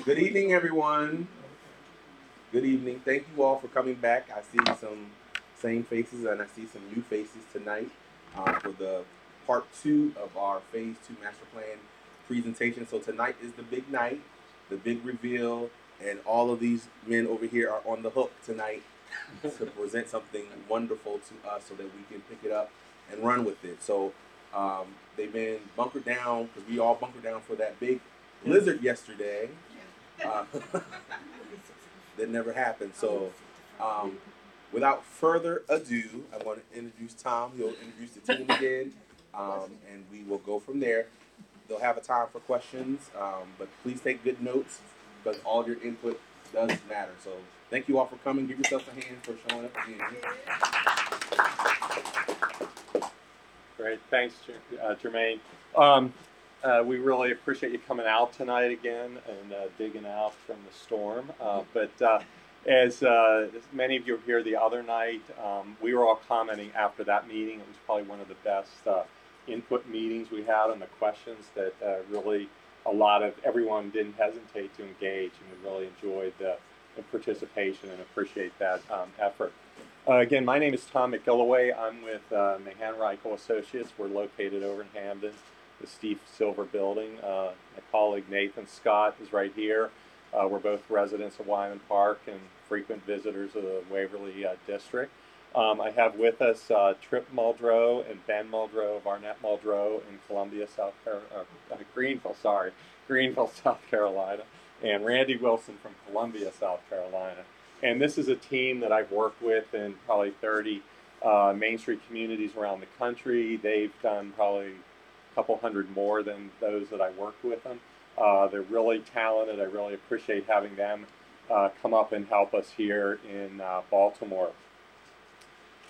Good evening, everyone. Good evening. Thank you all for coming back. I see some same faces and I see some new faces tonight for the part two of our phase two master plan presentation. So tonight is the big night, the big reveal, and all of these men over here are on the hook tonight to present something wonderful to us so that we can pick it up and run with it. So they've been bunkered down because we all bunkered down for that big blizzard yesterday. Uh, that never happened. So, without further ado, I want to introduce Tom. He'll introduce the team again, and we will go from there. They'll have a time for questions, but please take good notes because all your input does matter. So, thank you all for coming. Give yourself a hand for showing up again. Great, thanks, Jermaine. We really appreciate you coming out tonight again and digging out from the storm. As many of you were here the other night, we were all commenting after that meeting. It was probably one of the best input meetings we had on the questions that really a lot of everyone didn't hesitate to engage, and we really enjoyed the participation and appreciate that effort. Again, my name is Tom McGilloway. I'm with Mahan Reichel Associates. We're located over in Hamden, the Steve Silver building. My colleague Nathan Scott is right here. We're both residents of Wyman Park and frequent visitors of the Waverly district. I have with us Trip Muldrow and Ben Muldrow of Arnett Muldrow in Greenville, South Carolina, and Randy Wilson from Columbia, South Carolina. And this is a team that I've worked with in probably 30 Main Street communities around the country. They've done probably a couple hundred more than those that I worked with them. They're really talented. I really appreciate having them come up and help us here in Baltimore.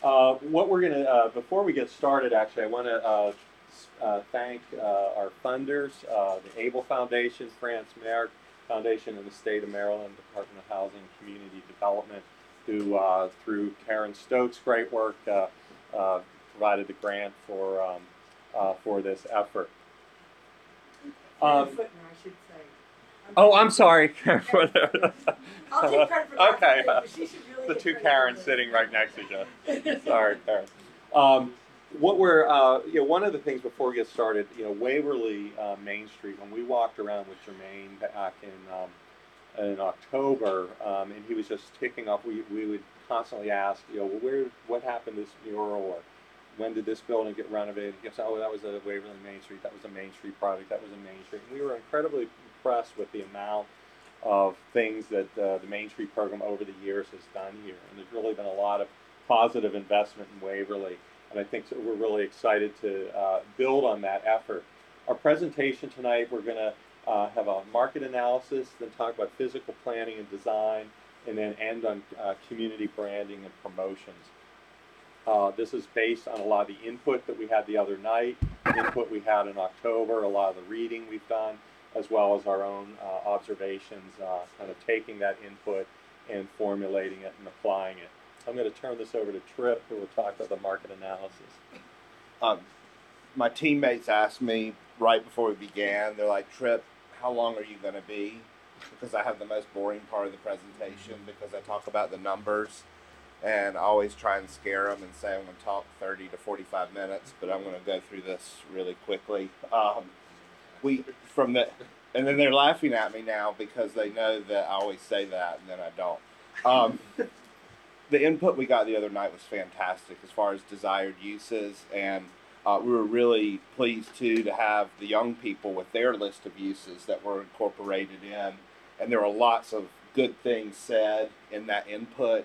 What we're going to, before we get started, actually, I want to thank our funders, the ABLE Foundation, France Merck Foundation, and the State of Maryland Department of Housing and Community Development, who, through Karen Stokes' great work, provided the grant for this effort. I should say. I'm sorry. I'll take credit for that. Okay. But she should really The get two credit Karens for sitting right next to each other. Sorry, Karen. What we're, one of the things before we get started, Waverly Main Street, when we walked around with Jermaine back in October, and he was just ticking off, we would constantly ask, what happened to this mural, or when did this building get renovated? He goes, that was a Waverly Main Street, that was a Main Street project, that was a Main Street. And we were incredibly impressed with the amount of things that the Main Street program over the years has done here. And there's really been a lot of positive investment in Waverly. And I think we're really excited to build on that effort. Our presentation tonight, we're going to have a market analysis, then talk about physical planning and design, and then end on community branding and promotions. This is based on a lot of the input that we had the other night, input we had in October, a lot of the reading we've done, as well as our own observations, kind of taking that input and formulating it and applying it. I'm going to turn this over to Trip, who will talk about the market analysis. My teammates asked me right before we began, they're like, Trip, how long are you going to be? Because I have the most boring part of the presentation because I talk about the numbers. And I always try and scare them and say I'm going to talk 30 to 45 minutes, but I'm going to go through this really quickly. And then they're laughing at me now because they know that I always say that and then I don't. The input we got the other night was fantastic as far as desired uses, and we were really pleased too to have the young people with their list of uses that were incorporated in, and there were lots of good things said in that input.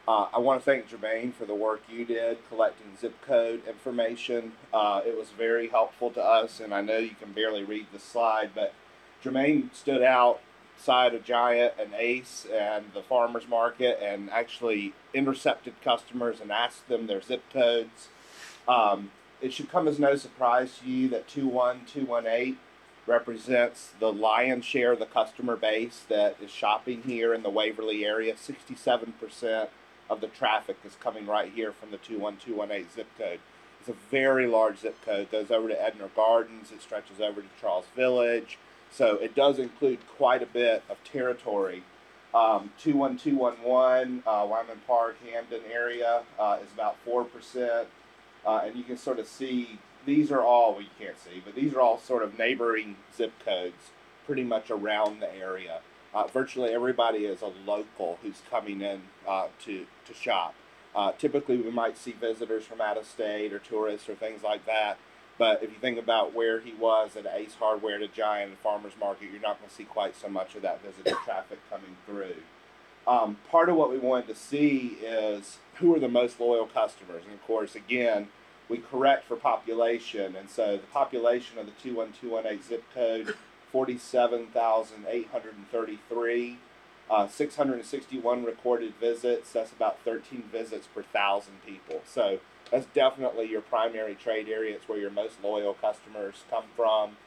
I want to thank Jermaine for the work you did collecting zip code information. It was very helpful to us, and I know you can barely read the slide, but Jermaine stood outside of Giant and Ace and the farmers market and actually intercepted customers and asked them their zip codes. It should come as no surprise to you that 21218 represents the lion's share of the customer base that is shopping here in the Waverly area. 67% of the traffic is coming right here from the 21218 zip code. It's a very large zip code. It goes over to Edna Gardens. It stretches over to Charles Village, So it does include quite a bit of territory. 21211, Wyman Park, Hamden area is about 4%. And you can sort of see, these are all, well, you can't see, but these are all sort of neighboring zip codes pretty much around the area. Virtually everybody is a local who's coming in to shop. Typically, we might see visitors from out of state or tourists or things like that. But if you think about where he was at Ace Hardware to Giant and Farmers Market, you're not going to see quite so much of that visitor traffic coming through. Part of what we wanted to see is who are the most loyal customers. And of course, again, we correct for population. And so the population of the 21218 zip code, 47,833. 661 recorded visits. That's about 13 visits per 1,000 people. So that's definitely your primary trade area. It's where your most loyal customers come from.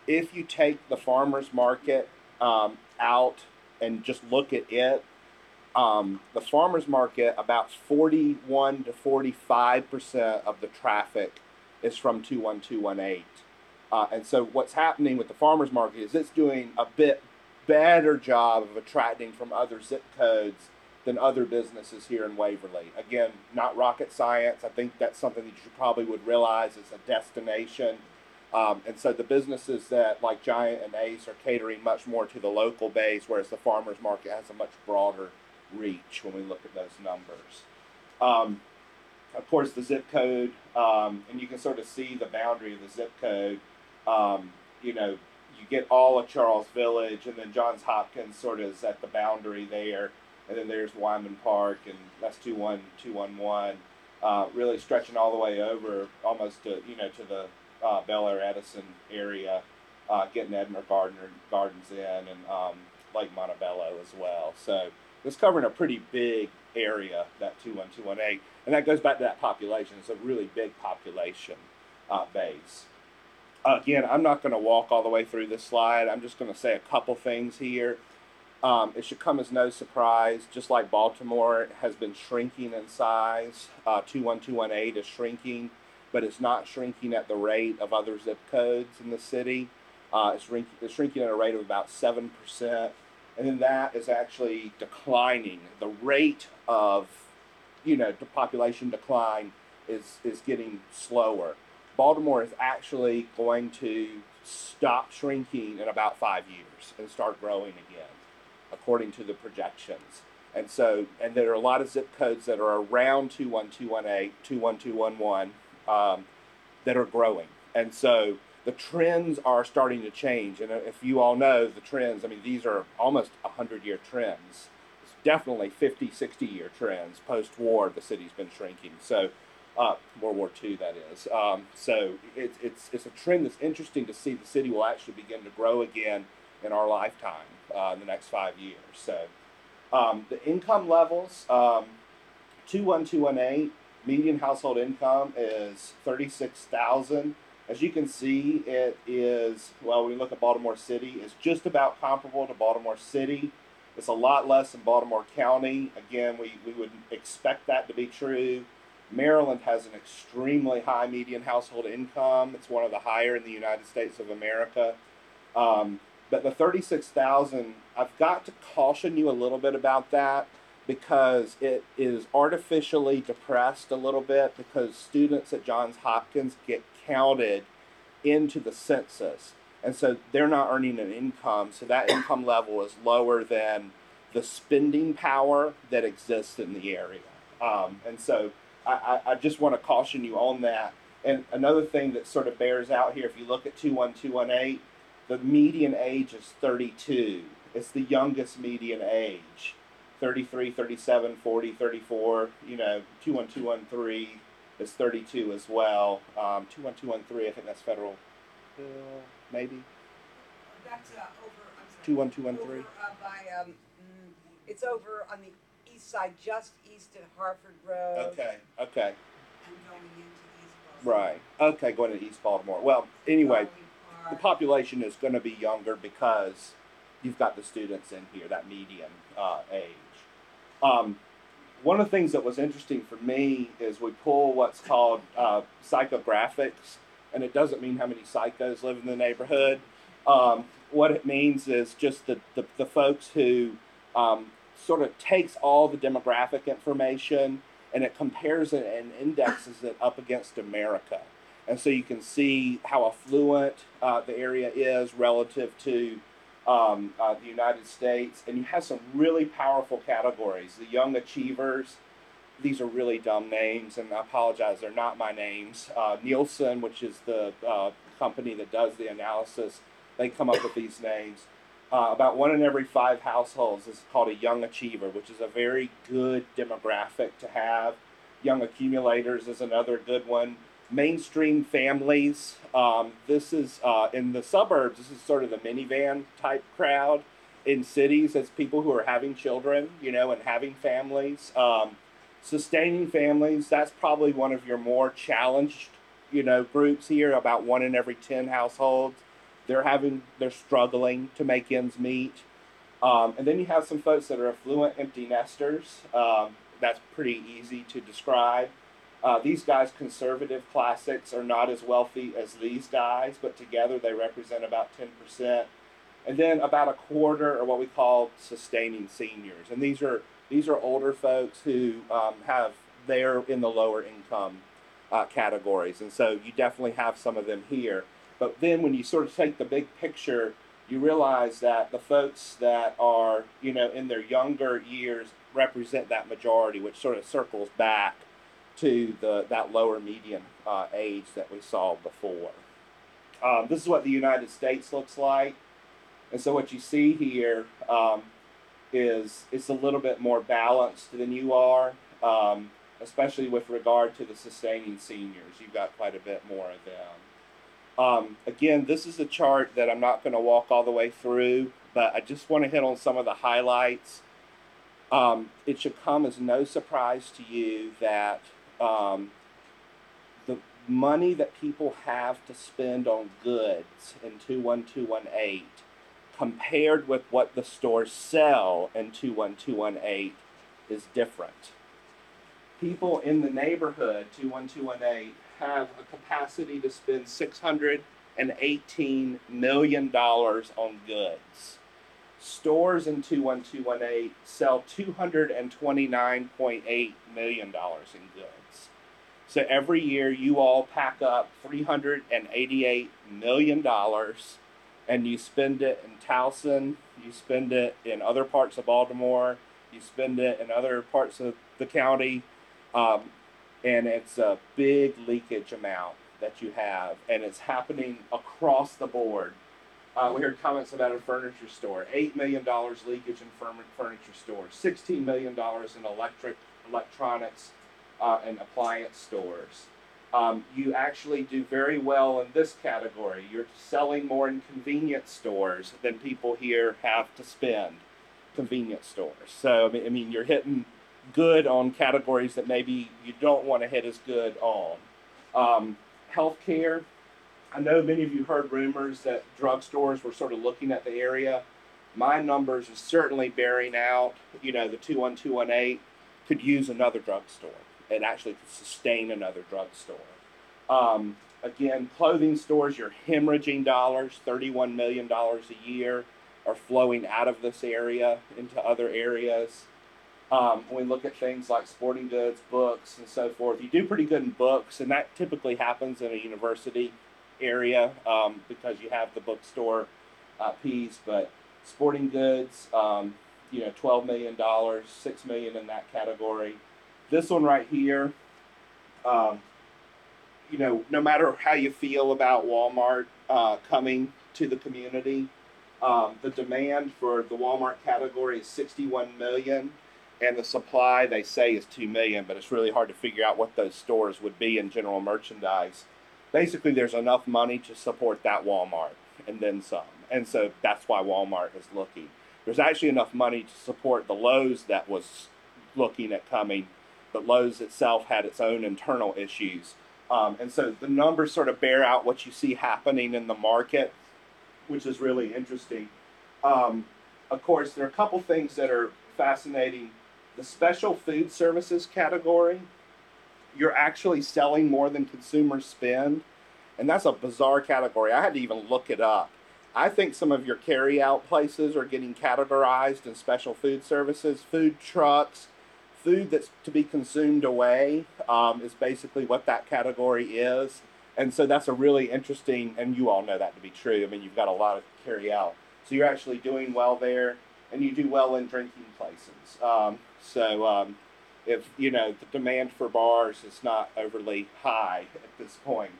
If you take the farmers market out and just look at it, the farmers market, about 41 to 45% of the traffic is from 21218. And so what's happening with the farmers market is it's doing a bit better job of attracting from other zip codes than other businesses here in Waverly. Again, not rocket science. I think that's something that you probably would realize is a destination. And so the businesses that like Giant and Ace are catering much more to the local base, whereas the farmers market has a much broader reach when we look at those numbers. Of course, the zip code, and you can sort of see the boundary of the zip code. You know, you get all of Charles Village, and then Johns Hopkins sort of is at the boundary there, and then there's Wyman Park, and that's 21211, really stretching all the way over almost to the Bel Air Edison area, getting Edmund Gardens in, and Lake Montebello as well. So it's covering a pretty big area, that 21218, and that goes back to that population. It's a really big population base. Again, I'm not going to walk all the way through this slide. I'm just going to say a couple things here. It should come as no surprise, just like Baltimore, it has been shrinking in size. 21218 is shrinking, but it's not shrinking at the rate of other zip codes in the city. It's shrinking at a rate of about 7%. And then that is actually declining. The rate of, the population decline is getting slower. Baltimore is actually going to stop shrinking in about 5 years and start growing again, according to the projections. And there are a lot of zip codes that are around 21218, 21211 that are growing. And so the trends are starting to change. And if you all know the trends, I mean, these are almost 100-year trends. It's definitely 50, 60-year trends. Post-war, the city's been shrinking. So World War II, that is. So it's a trend that's interesting to see. The city will actually begin to grow again in our lifetime in the next 5 years. So the income levels, 21218, median household income is $36,000. As you can see, it is, well, when we look at Baltimore City, it's just about comparable to Baltimore City. It's a lot less than Baltimore County. Again, we would expect that to be true. Maryland has an extremely high median household income. It's one of the higher in the United States of America. But the 36,000, I've got to caution you a little bit about that because it is artificially depressed a little bit because students at Johns Hopkins get counted into the census. And so they're not earning an income. So that income level is lower than the spending power that exists in the area. And so I just want to caution you on that. And another thing that sort of bears out here, if you look at 21218, the median age is 32. It's the youngest median age. 33, 37, 40, 34, 21213 is 32 as well. 21213, I think that's federal bill, maybe? That's over, I'm sorry. 21213? Over by, it's over on the east side, just east of Harford Road. Okay. And going into East Baltimore. Right. Okay, going to East Baltimore. Well, anyway, the population is going to be younger because you've got the students in here, that median age. One of the things that was interesting for me is we pull what's called psychographics, and it doesn't mean how many psychos live in the neighborhood. What it means is just the folks who sort of takes all the demographic information and it compares it and indexes it up against America. And so you can see how affluent the area is relative to the United States. And you have some really powerful categories. The Young Achievers, these are really dumb names, and I apologize, they're not my names. Nielsen, which is the company that does the analysis, they come up with these names. About 1 in every 5 households is called a young achiever, which is a very good demographic to have. Young accumulators is another good one. Mainstream families. This is in the suburbs. This is sort of the minivan type crowd. In cities, it's people who are having children, and having families. Sustaining families. That's probably one of your more challenged, groups here. About 1 in every 10 households. They're struggling to make ends meet. And then you have some folks that are affluent empty nesters. That's pretty easy to describe. These guys, conservative classics, are not as wealthy as these guys, but together they represent about 10%. And then about a quarter are what we call sustaining seniors. And these are older folks who they're in the lower income categories. And so you definitely have some of them here. But then when you sort of take the big picture, you realize that the folks that are, in their younger years represent that majority, which sort of circles back to that lower median age that we saw before. This is what the United States looks like. And so what you see here is it's a little bit more balanced than you are, especially with regard to the sustaining seniors. You've got quite a bit more of them. Again, this is a chart that I'm not going to walk all the way through, but I just want to hit on some of the highlights. It should come as no surprise to you that the money that people have to spend on goods in 21218 compared with what the stores sell in 21218 is different. People in the neighborhood, 21218, have a capacity to spend $618 million on goods. Stores in 21218 sell $229.8 million in goods. So every year you all pack up $388 million and you spend it in Towson, you spend it in other parts of Baltimore, you spend it in other parts of the county, and it's a big leakage amount that you have, and it's happening across the board. We heard comments about a furniture store, $8 million leakage in furniture stores, $16 million in electronics, and appliance stores. You actually do very well in this category. You're selling more in convenience stores than people here have to spend. Convenience stores. So, I mean, you're hitting good on categories that maybe you don't want to hit as good on. Healthcare. I know many of you heard rumors that drugstores were sort of looking at the area. My numbers are certainly bearing out. The 21218 could use another drugstore. It actually could sustain another drugstore. Again, clothing stores, you're hemorrhaging dollars, $31 million a year are flowing out of this area into other areas. When we look at things like sporting goods, books, and so forth, you do pretty good in books, and that typically happens in a university area because you have the bookstore piece. But sporting goods, $12 million, $6 million in that category. This one right here, no matter how you feel about Walmart coming to the community, the demand for the Walmart category is 61 million, and the supply they say is 2 million, but it's really hard to figure out what those stores would be in general merchandise. Basically, there's enough money to support that Walmart and then some, and so that's why Walmart is looking. There's actually enough money to support the Lowe's that was looking at coming, but Lowe's itself had its own internal issues. And so the numbers sort of bear out what you see happening in the market, which is really interesting. Of course, there are a couple things that are fascinating. The special food services category, you're actually selling more than consumers spend, and that's a bizarre category. I had to even look it up. I think some of your carry-out places are getting categorized in special food services, food trucks, food that's to be consumed away is basically what that category is. And so that's a really interesting, and you all know that to be true. I mean, you've got a lot of carry-out. So you're actually doing well there, and you do well in drinking places. If, you know, the demand for bars is not overly high at this point.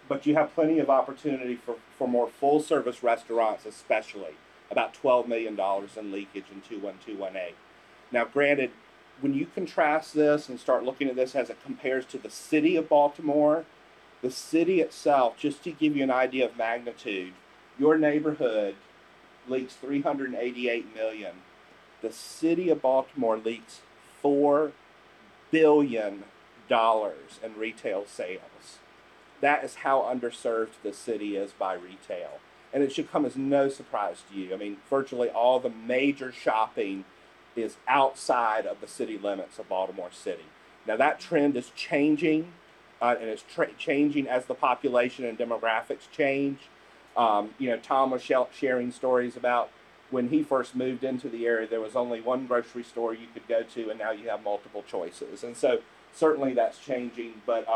But you have plenty of opportunity for more full-service restaurants, especially. About $12 million in leakage in 21218. Now, granted, when you contrast this and start looking at this as it compares to the city of Baltimore, the city itself, just to give you an idea of magnitude, your neighborhood leaks $388 million. The city of Baltimore leaks $4 billion in retail sales. That is how underserved the city is by retail. And it should come as no surprise to you. I mean, virtually all the major shopping is outside of the city limits of Baltimore City. Now that trend is changing, and it's changing as the population and demographics change. You know, Tom was sharing stories about when he first moved into the area, there was only one grocery store you could go to, and now you have multiple choices. And so certainly that's changing, but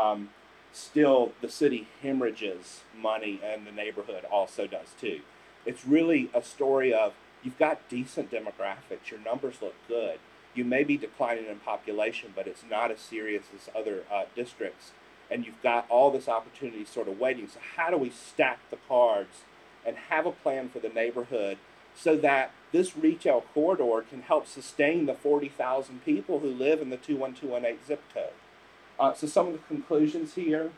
still the city hemorrhages money, and the neighborhood also does too. It's really a story of you've got decent demographics, your numbers look good. You may be declining in population, but it's not as serious as other districts, and you've got all this opportunity sort of waiting. So how do we stack the cards and have a plan for the neighborhood so that this retail corridor can help sustain the 40,000 people who live in the 21218 zip code? So some of the conclusions here: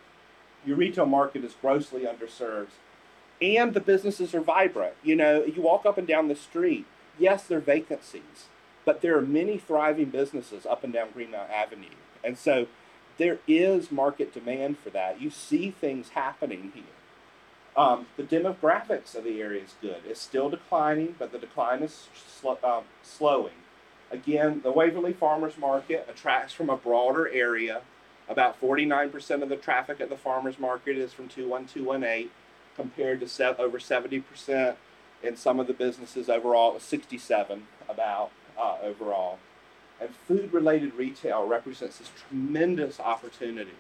your retail market is grossly underserved, and the businesses are vibrant. You know, you walk up and down the street, yes, there are vacancies, but there are many thriving businesses up and down Greenmount Avenue. And so there is market demand for that. You see things happening here. The demographics of the area is good. It's still declining, but the decline is slowing. Again, the Waverly Farmers Market attracts from a broader area. About 49% of the traffic at the farmers market is from 21218, compared to over 70% in some of the businesses overall. It was 67 about overall. And food-related retail represents this tremendous opportunity.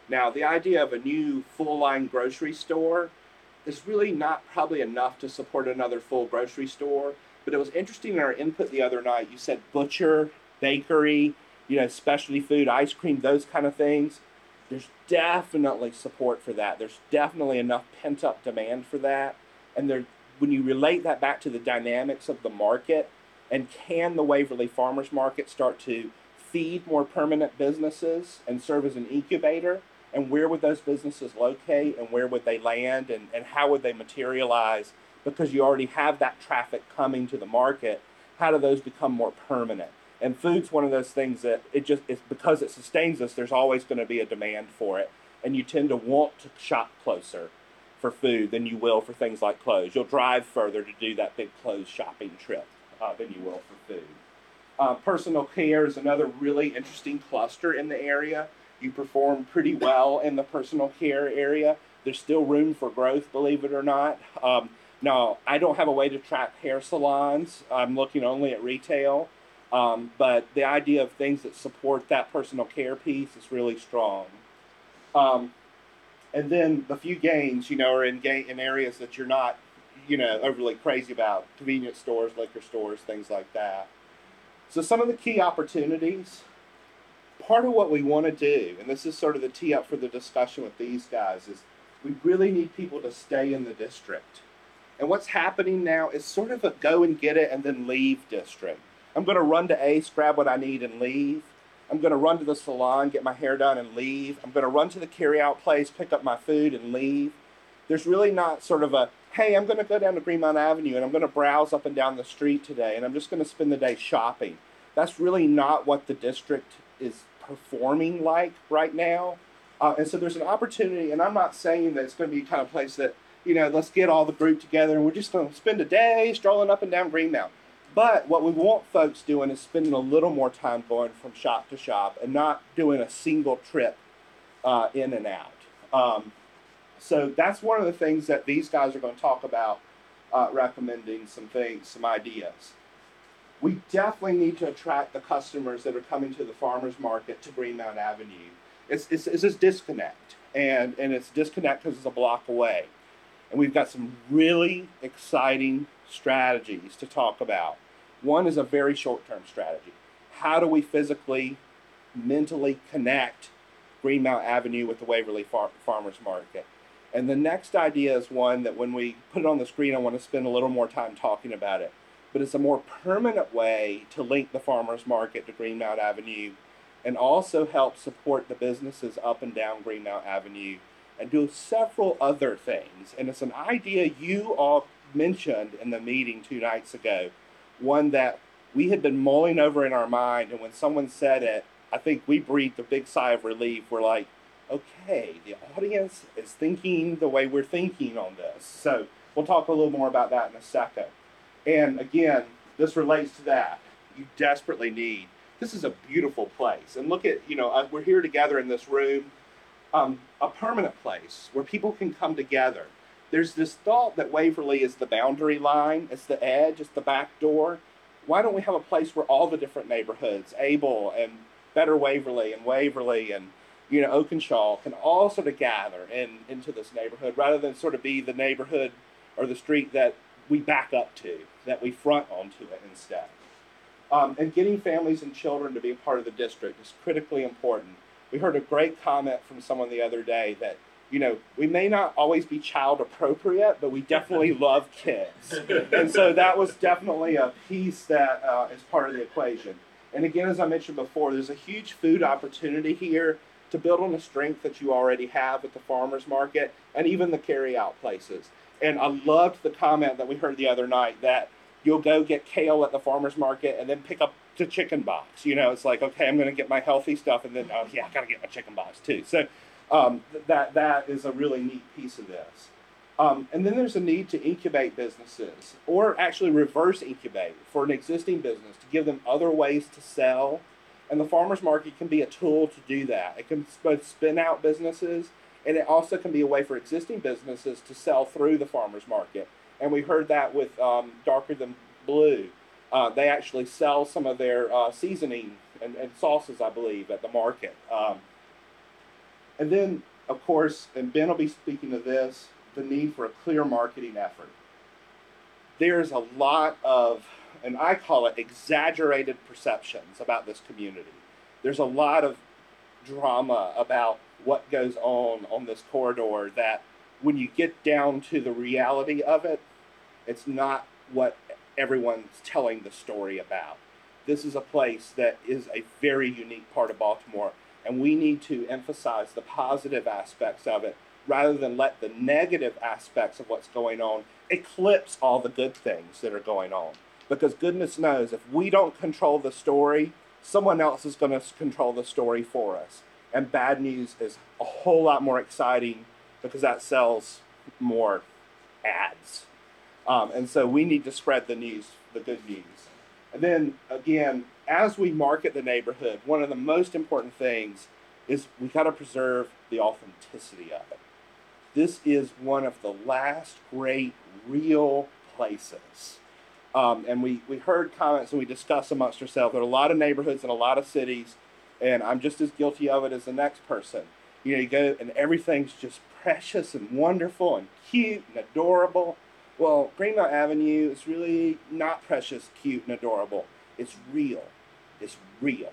Now, the idea of a new full-line grocery store is really not probably enough to support another full grocery store, but it was interesting in our input the other night. You said butcher, bakery, you know, specialty food, ice cream, those kind of things. There's definitely support for that. There's definitely enough pent-up demand for that. And when you relate that back to the dynamics of the market, and can the Waverly Farmers Market start to feed more permanent businesses and serve as an incubator? And where would those businesses locate, and where would they land, and how would they materialize? Because you already have that traffic coming to the market. How do those become more permanent? And food's one of those things that it's because it sustains us, there's always going to be a demand for it. And you tend to want to shop closer for food than you will for things like clothes. You'll drive further to do that big clothes shopping trip than you will for food. Personal care is another really interesting cluster in the area. You perform pretty well in the personal care area. There's still room for growth, believe it or not. Now, I don't have a way to track hair salons. I'm looking only at retail. But the idea of things that support that personal care piece is really strong. And then the few gains, you know, are in areas that you're not, you know, overly crazy about. Convenience stores, liquor stores, things like that. So some of the key opportunities, part of what we want to do, and this is sort of the tee up for the discussion with these guys, is we really need people to stay in the district. And what's happening now is sort of a go and get it and then leave district. I'm going to run to Ace, grab what I need, and leave. I'm going to run to the salon, get my hair done, and leave. I'm going to run to the carry-out place, pick up my food, and leave. There's really not sort of a, hey, I'm going to go down to Greenmount Avenue, and I'm going to browse up and down the street today, and I'm just going to spend the day shopping. That's really not what the district is performing like right now. And so there's an opportunity, and I'm not saying that it's going to be kind of place that, you know, let's get all the group together, and we're just going to spend a day strolling up and down Greenmount. But what we want folks doing is spending a little more time going from shop to shop and not doing a single trip in and out. So that's one of the things that these guys are going to talk about, recommending some things, some ideas. We definitely need to attract the customers that are coming to the farmers market to Greenmount Avenue. It's this disconnect, and it's disconnect because it's a block away. And we've got some really exciting strategies to talk about. One is a very short-term strategy. How do we physically, mentally connect Greenmount Avenue with the Waverly Farmers Market? And the next idea is one that when we put it on the screen, I want to spend a little more time talking about it. But it's a more permanent way to link the farmers market to Greenmount Avenue and also help support the businesses up and down Greenmount Avenue and do several other things. And it's an idea you all mentioned in the meeting 2 nights ago, one that we had been mulling over in our mind. And when someone said it, I think we breathed a big sigh of relief. We're like, okay, the audience is thinking the way we're thinking on this. So we'll talk a little more about that in a second. And again, this relates to that. You desperately need, this is a beautiful place. And look at, we're here together in this room, a permanent place where people can come together. There's this thought that Waverly is the boundary line, it's the edge, it's the back door. Why don't we have a place where all the different neighborhoods, Able and Better Waverly and Oakenshaw, can all sort of gather into this neighborhood rather than sort of be the neighborhood or the street that we back up to, that we front onto it instead. And getting families and children to be a part of the district is critically important. We heard a great comment from someone the other day that, we may not always be child appropriate, but we definitely love kids. And so that was definitely a piece that is part of the equation. And again, as I mentioned before, there's a huge food opportunity here to build on the strength that you already have at the farmers market and even the carry-out places. And I loved the comment that we heard the other night that you'll go get kale at the farmer's market and then pick up the chicken box. It's like, okay, I'm going to get my healthy stuff and then, oh yeah, I got to get my chicken box too. So that is a really neat piece of this. And then there's a need to incubate businesses or actually reverse incubate for an existing business to give them other ways to sell. And the farmer's market can be a tool to do that. It can both spin out businesses, and it also can be a way for existing businesses to sell through the farmer's market. And we heard that with Darker Than Blue. They actually sell some of their seasoning and sauces, I believe, at the market. And then, of course, and Ben will be speaking to this, the need for a clear marketing effort. There's a lot of, and I call it exaggerated perceptions about this community. There's a lot of drama about what goes on this corridor that when you get down to the reality of it, it's not what everyone's telling the story about. This is a place that is a very unique part of Baltimore, and we need to emphasize the positive aspects of it rather than let the negative aspects of what's going on eclipse all the good things that are going on. Because goodness knows, if we don't control the story, someone else is going to control the story for us. And bad news is a whole lot more exciting because that sells more ads. And so we need to spread the news, the good news. And then, again, as we market the neighborhood, one of the most important things is we got to preserve the authenticity of it. This is one of the last great real places. And we heard comments and we discussed amongst ourselves. There are a lot of neighborhoods in a lot of cities, and I'm just as guilty of it as the next person. You go and everything's just precious and wonderful and cute and adorable. Well, Greenmount Avenue is really not precious, cute, and adorable. It's real. It's real.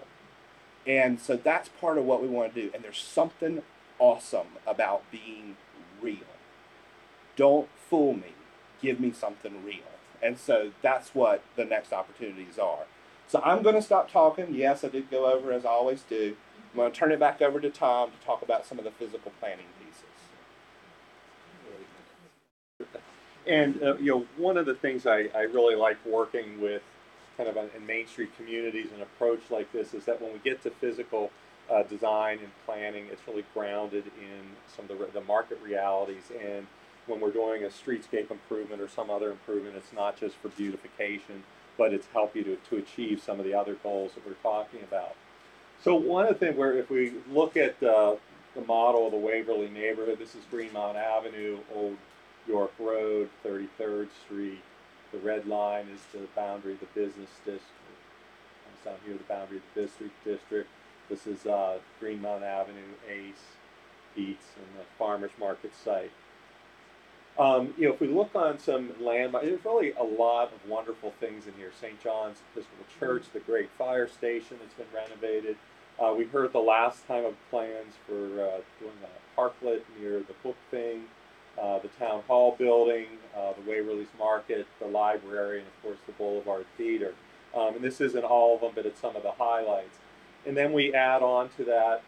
And so that's part of what we want to do. And there's something awesome about being real. Don't fool me. Give me something real. And so that's what the next opportunities are. So I'm going to stop talking. Yes, I did go over as I always do. I'm going to turn it back over to Tom to talk about some of the physical planning pieces. And one of the things I really like working with kind of in Main Street communities and approach like this is that when we get to physical design and planning, it's really grounded in some of the market realities. And when we're doing a streetscape improvement or some other improvement, it's not just for beautification, but it's help you to achieve some of the other goals that we're talking about. So one of the things where if we look at the model of the Waverly neighborhood. This is Greenmount Avenue, Old York Road, 33rd Street. The red line is the boundary of the business district. Down here, the boundary of the district. This is Greenmount Avenue, Ace, Beats, and the farmers market site. If we look on some landmarks, there's really a lot of wonderful things in here. St. John's Episcopal Church, the great fire station that's been renovated. We heard the last time of plans for doing a parklet near the book thing, the town hall building, the Waverly's Market, the library, and of course the Boulevard Theater. And this isn't all of them, but it's some of the highlights. And then we add on to that,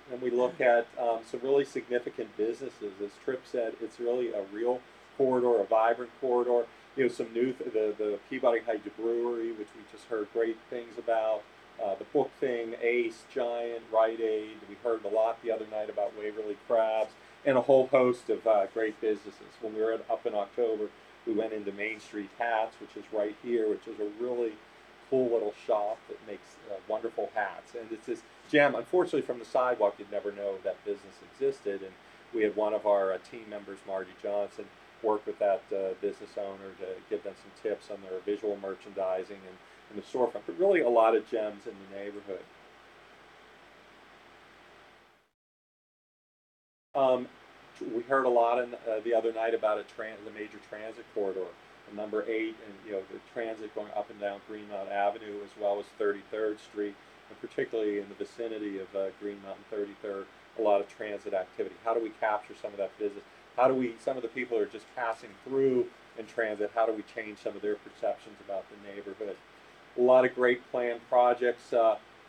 and we look at some really significant businesses. As Tripp said, it's really a real corridor, a vibrant corridor. Some new, the Peabody Heights Brewery, which we just heard great things about. The book thing, Ace, Giant, Rite Aid. We heard a lot the other night about Waverly Crabs, and a whole host of great businesses. When we were up in October, we went into Main Street Hats, which is right here, which is a really cool little shop that makes wonderful hats. And it's this gem. Unfortunately, from the sidewalk, you'd never know that business existed. And we had one of our team members, Margie Johnson, work with that business owner to give them some tips on their visual merchandising and the storefront. But really a lot of gems in the neighborhood. We heard a lot the other night about the major transit corridor. Number 8, and the transit going up and down Greenmount Avenue, as well as 33rd Street, and particularly in the vicinity of Greenmount and 33rd, a lot of transit activity. How do we capture some of that business? How do we, some of the people are just passing through in transit, how do we change some of their perceptions about the neighborhood? A lot of great planned projects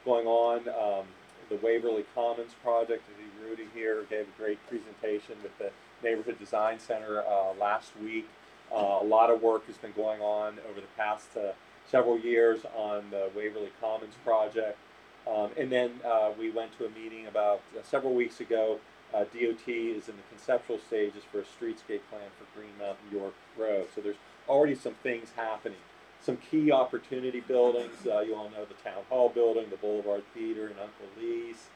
going on. The Waverly Commons project, Rudy here gave a great presentation with the Neighborhood Design Center last week. A lot of work has been going on over the past several years on the Waverly Commons project. And then we went to a meeting about several weeks ago. DOT is in the conceptual stages for a streetscape plan for Greenmount and York Road. So there's already some things happening. Some key opportunity buildings. You all know the Town Hall building, the Boulevard Theater, and Uncle Lee's.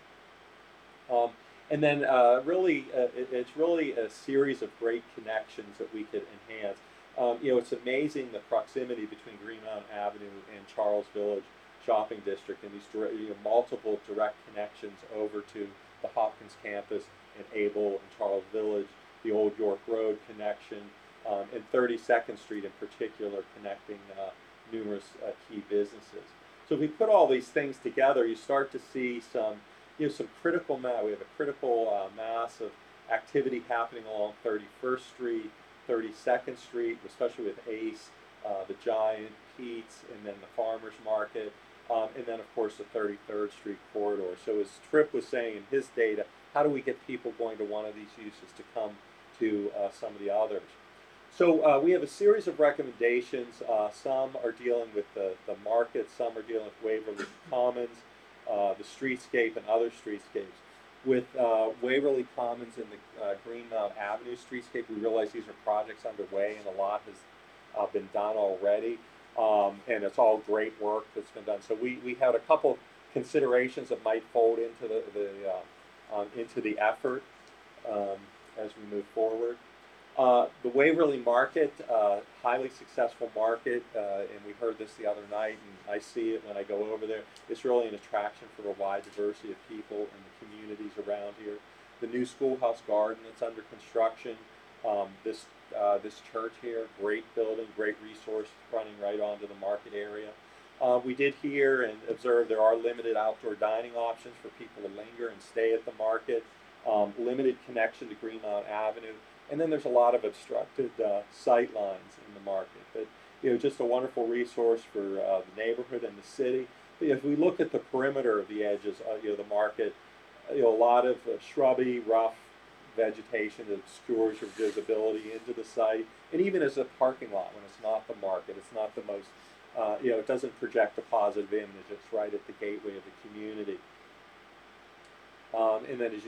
And then it's really a series of great connections that we could enhance. It's amazing the proximity between Greenmount Avenue and Charles Village Shopping District, and these multiple direct connections over to the Hopkins campus and Able and Charles Village, the Old York Road connection, and 32nd Street in particular, connecting numerous key businesses. So if we put all these things together, you start to see some critical mass. We have a critical mass of activity happening along 31st Street, 32nd Street, especially with Ace, the Giant, Pete's, and then the Farmers Market, and then of course the 33rd Street corridor. So as Tripp was saying in his data, how do we get people going to one of these uses to come to some of the others? So we have a series of recommendations. Some are dealing with the market, some are dealing with Waverly Commons, the streetscape, and other streetscapes. With Waverly Commons and the Greenmount Avenue streetscape, we realize these are projects underway and a lot has been done already. And it's all great work that's been done. So we had a couple considerations that might fold into the effort as we move forward. The Waverly Market, highly successful market, and we heard this the other night, and I see it when I go over there. It's really an attraction for a wide diversity of people in the communities around here. The new schoolhouse garden that's under construction, this church here, great building, great resource running right onto the market area. We did hear and observe there are limited outdoor dining options for people to linger and stay at the market, limited connection to Greenmount Avenue. And then there's a lot of obstructed sight lines in the market. But just a wonderful resource for the neighborhood and the city. But if we look at the perimeter of the edges, the market, a lot of shrubby, rough vegetation that obscures your visibility into the site. And even as a parking lot, when it's not the market, it's not the most, it doesn't project a positive image. It's right at the gateway of the community. And then as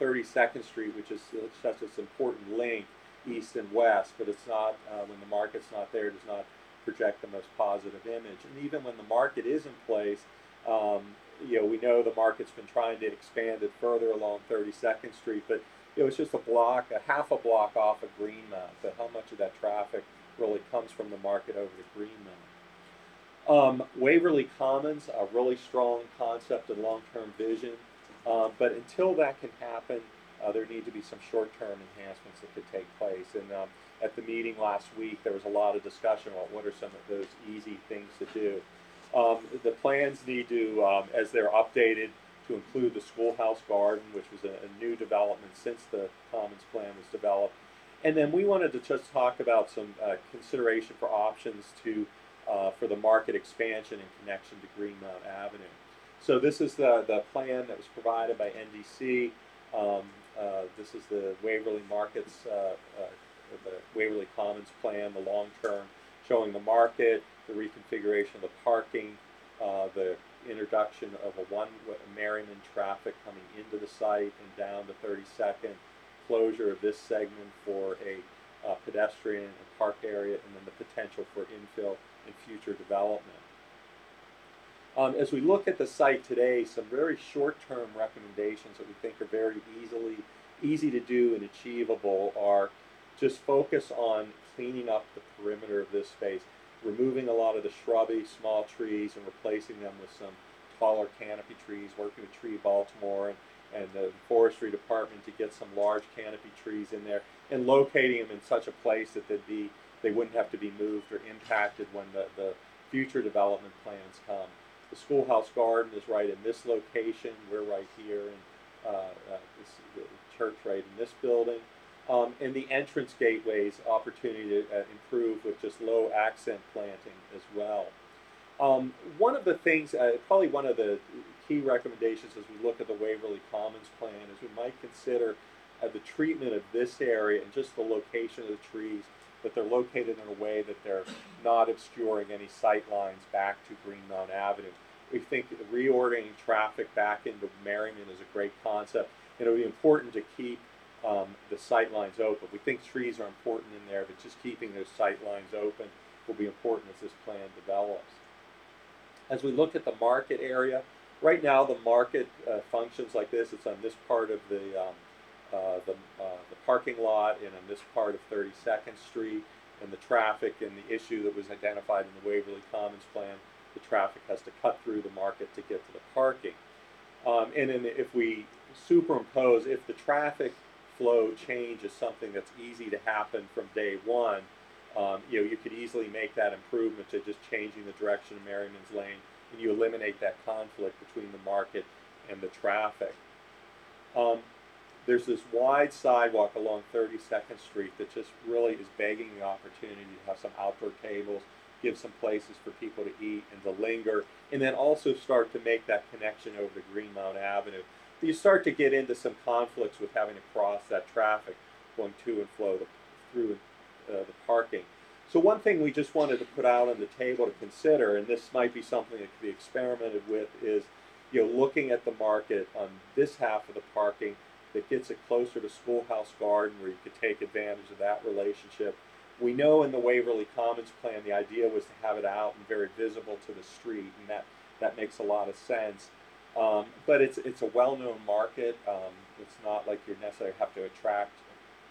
32nd Street, which is such an important link east and west, but it's not, when the market's not there, it does not project the most positive image. And even when the market is in place, we know the market's been trying to expand it further along 32nd Street, but it's just a half a block off of Greenmount. But how much of that traffic really comes from the market over to Greenmount? Waverly Commons, a really strong concept and long-term vision, but until that can happen, there need to be some short-term enhancements that could take place. And at the meeting last week, there was a lot of discussion about what are some of those easy things to do. The plans need to, as they're updated, to include the schoolhouse garden, which was a new development since the Commons plan was developed. And then we wanted to just talk about some consideration for options for the market expansion in connection to Greenmount Avenue. So this is the plan that was provided by NDC. This is the Waverly Markets, the Waverly Commons plan, the long term, showing the market, the reconfiguration of the parking, the introduction of a Merriman traffic coming into the site and down to 32nd, closure of this segment for a pedestrian and park area, and then the potential for infill and future development. As we look at the site today, some very short-term recommendations that we think are very easy to do and achievable are just focus on cleaning up the perimeter of this space, removing a lot of the shrubby, small trees and replacing them with some taller canopy trees, working with Tree Baltimore and the forestry department to get some large canopy trees in there and locating them in such a place that they wouldn't have to be moved or impacted when the future development plans come. The schoolhouse garden is right in this location. We're right here in the church right in this building. And the entrance gateways, opportunity to improve with just low accent planting as well. One of the things, probably one of the key recommendations as we look at the Waverly Commons plan is we might consider the treatment of this area and just the location of the trees, that they're located in a way that they're not obscuring any sight lines back to Greenmount Avenue. We think reordering traffic back into Merriman is a great concept, and it would be important to keep the sight lines open. We think trees are important in there, but just keeping those sight lines open will be important as this plan develops. As we look at the market area, right now the market functions like this. It's on this part of the parking lot and on this part of 32nd Street, and the traffic and the issue that was identified in the Waverly Commons plan, the traffic has to cut through the market to get to the parking. And then if we superimpose, if the traffic flow change is something that's easy to happen from day one, you could easily make that improvement to just changing the direction of Merriman's lane, and you eliminate that conflict between the market and the traffic. There's this wide sidewalk along 32nd Street that just really is begging the opportunity to have some outdoor tables, give some places for people to eat and to linger, and then also start to make that connection over to Greenmount Avenue. You start to get into some conflicts with having to cross that traffic going to and flow through the parking. So one thing we just wanted to put out on the table to consider, and this might be something that could be experimented with, is looking at the market on this half of the parking that gets it closer to Schoolhouse Garden, where you could take advantage of that relationship. We know in the Waverly Commons plan the idea was to have it out and very visible to the street, and that makes a lot of sense. But it's a well-known market. It's not like you necessarily have to attract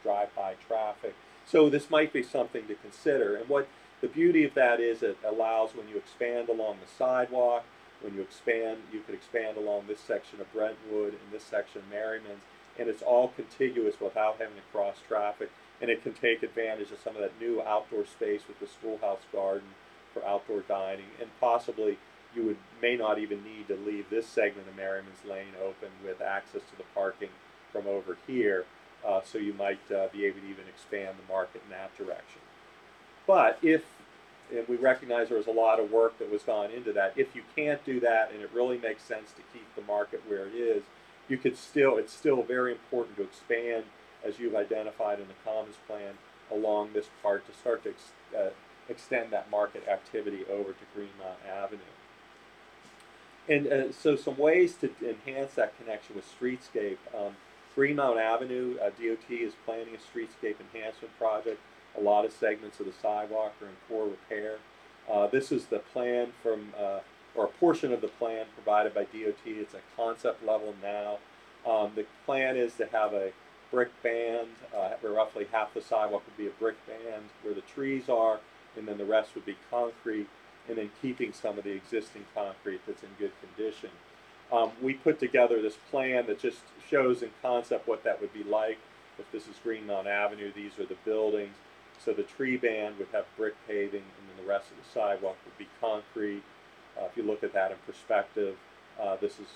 drive-by traffic. So this might be something to consider. And what the beauty of that is, it allows, when you expand along the sidewalk, when you could expand along this section of Brentwood and this section of Merriman's, and it's all contiguous without having to cross traffic. And it can take advantage of some of that new outdoor space with the schoolhouse garden for outdoor dining, and possibly you may not even need to leave this segment of Merriman's Lane open with access to the parking from over here, so you might be able to even expand the market in that direction. But and we recognize there was a lot of work that was gone into that, if you can't do that and it really makes sense to keep the market where it is, it's still very important to expand, as you've identified in the Commons plan, along this part to start to extend that market activity over to Greenmount Avenue. And so some ways to enhance that connection with streetscape. Greenmount Avenue, DOT is planning a streetscape enhancement project. A lot of segments of the sidewalk are in poor repair. This is the plan from or a portion of the plan provided by DOT. It's a concept level now. The plan is to have a brick band, where roughly half the sidewalk would be a brick band where the trees are, and then the rest would be concrete, and then keeping some of the existing concrete that's in good condition. We put together this plan that just shows in concept what that would be like. If this is Greenmount Avenue, these are the buildings. So the tree band would have brick paving, and then the rest of the sidewalk would be concrete. If you look at that in perspective, this is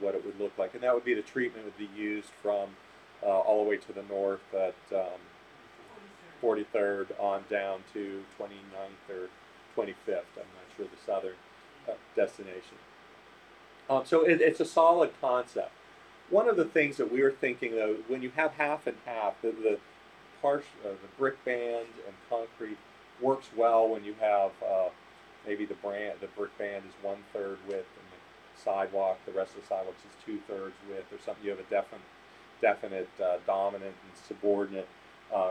what it would look like. And that would be the treatment would be used from all the way to the north at 43rd on down to 29th or 25th. I'm not sure the southern destination. So it's a solid concept. One of the things that we were thinking, though, when you have half and half, the brick band and concrete works well when you have maybe the brick band is 1/3 width and the sidewalk, the rest of the sidewalks is 2/3 width or something. You have a definite dominant and subordinate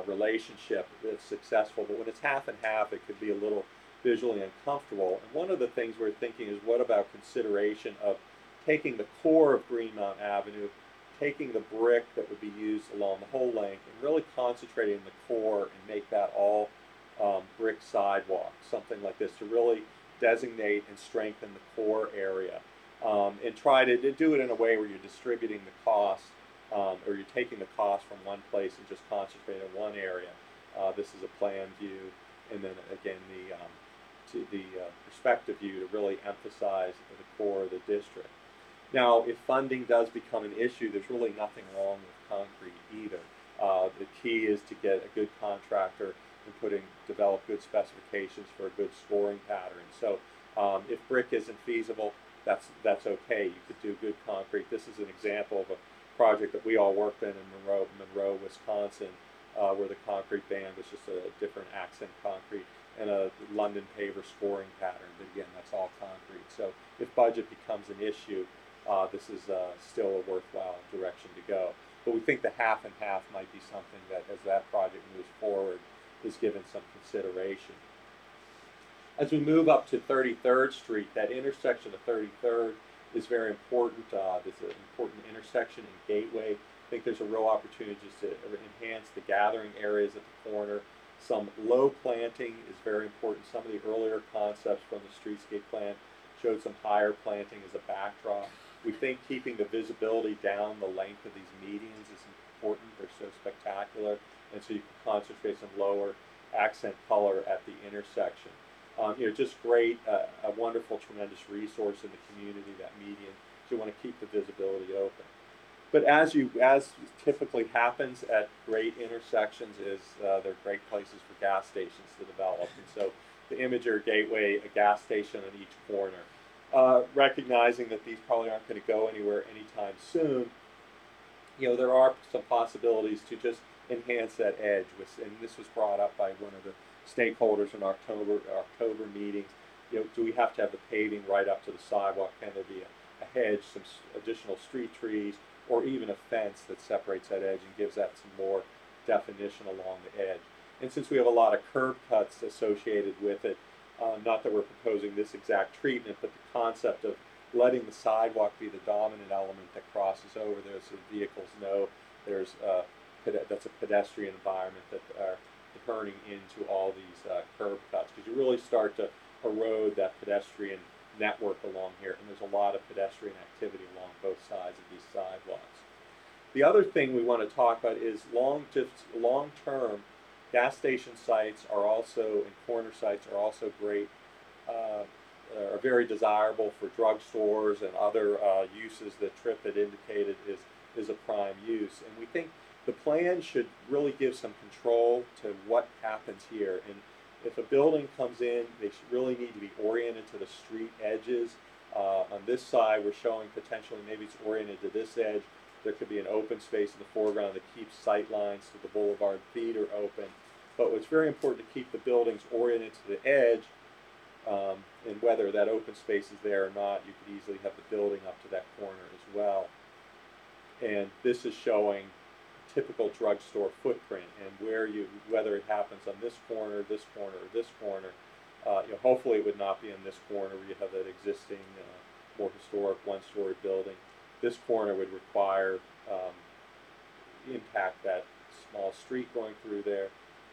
relationship that's successful. But when it's half and half, it could be a little visually uncomfortable. And one of the things we're thinking is, what about consideration of taking the core of Greenmount Avenue, taking the brick that would be used along the whole length, and really concentrating the core and make that all brick sidewalk, something like this, to really designate and strengthen the core area, and try to do it in a way where you're distributing the cost, or you're taking the cost from one place and just concentrating in one area. This is a plan view, and then again the perspective view to really emphasize the core of the district. Now, if funding does become an issue, there's really nothing wrong with concrete either. The key is to get a good contractor and develop good specifications for a good scoring pattern. So if brick isn't feasible, that's okay. You could do good concrete. This is an example of a project that we all worked in Monroe, Wisconsin, where the concrete band was just a different accent concrete and a London paver scoring pattern. But again, that's all concrete. So if budget becomes an issue, this is still a worthwhile direction to go. But we think the half and half might be something that, as that project moves forward, is given some consideration. As we move up to 33rd Street, that intersection of 33rd is very important. It's an important intersection and gateway. I think there's a real opportunity just to enhance the gathering areas at the corner. Some low planting is very important. Some of the earlier concepts from the streetscape plan showed some higher planting as a backdrop. We think keeping the visibility down the length of these medians is important. They're so spectacular, and so you can concentrate some lower accent color at the intersection. Just great, a wonderful, tremendous resource in the community, that median. So you want to keep the visibility open. But as typically happens at great intersections, they're great places for gas stations to develop. And so the Imager Gateway, a gas station on each corner. Recognizing that these probably aren't going to go anywhere anytime soon, there are some possibilities to just enhance that edge. And this was brought up by one of the stakeholders in October meetings. Do we have to have the paving right up to the sidewalk? Can there be a hedge, some additional street trees, or even a fence that separates that edge and gives that some more definition along the edge? And since we have a lot of curb cuts associated with it, not that we're proposing this exact treatment, but the concept of letting the sidewalk be the dominant element that crosses over there, so vehicles know that's a pedestrian environment that are turning into all these curb cuts, because you really start to erode that pedestrian network along here, and there's a lot of pedestrian activity along both sides of these sidewalks. The other thing we want to talk about is long-term gas station sites are also, and corner sites are also great, are very desirable for drugstores and other uses that Tripp had indicated is a prime use. And we think the plan should really give some control to what happens here. And if a building comes in, they should really need to be oriented to the street edges. On this side, we're showing potentially maybe it's oriented to this edge. There could be an open space in the foreground that keeps sight lines to the boulevard feeder open. But it's very important to keep the buildings oriented to the edge, and whether that open space is there or not, you could easily have the building up to that corner as well. And this is showing typical drugstore footprint, and whether it happens on this corner, or this corner, Hopefully it would not be in this corner where you have that existing, more historic one-story building. This corner would require impact that small street going through there.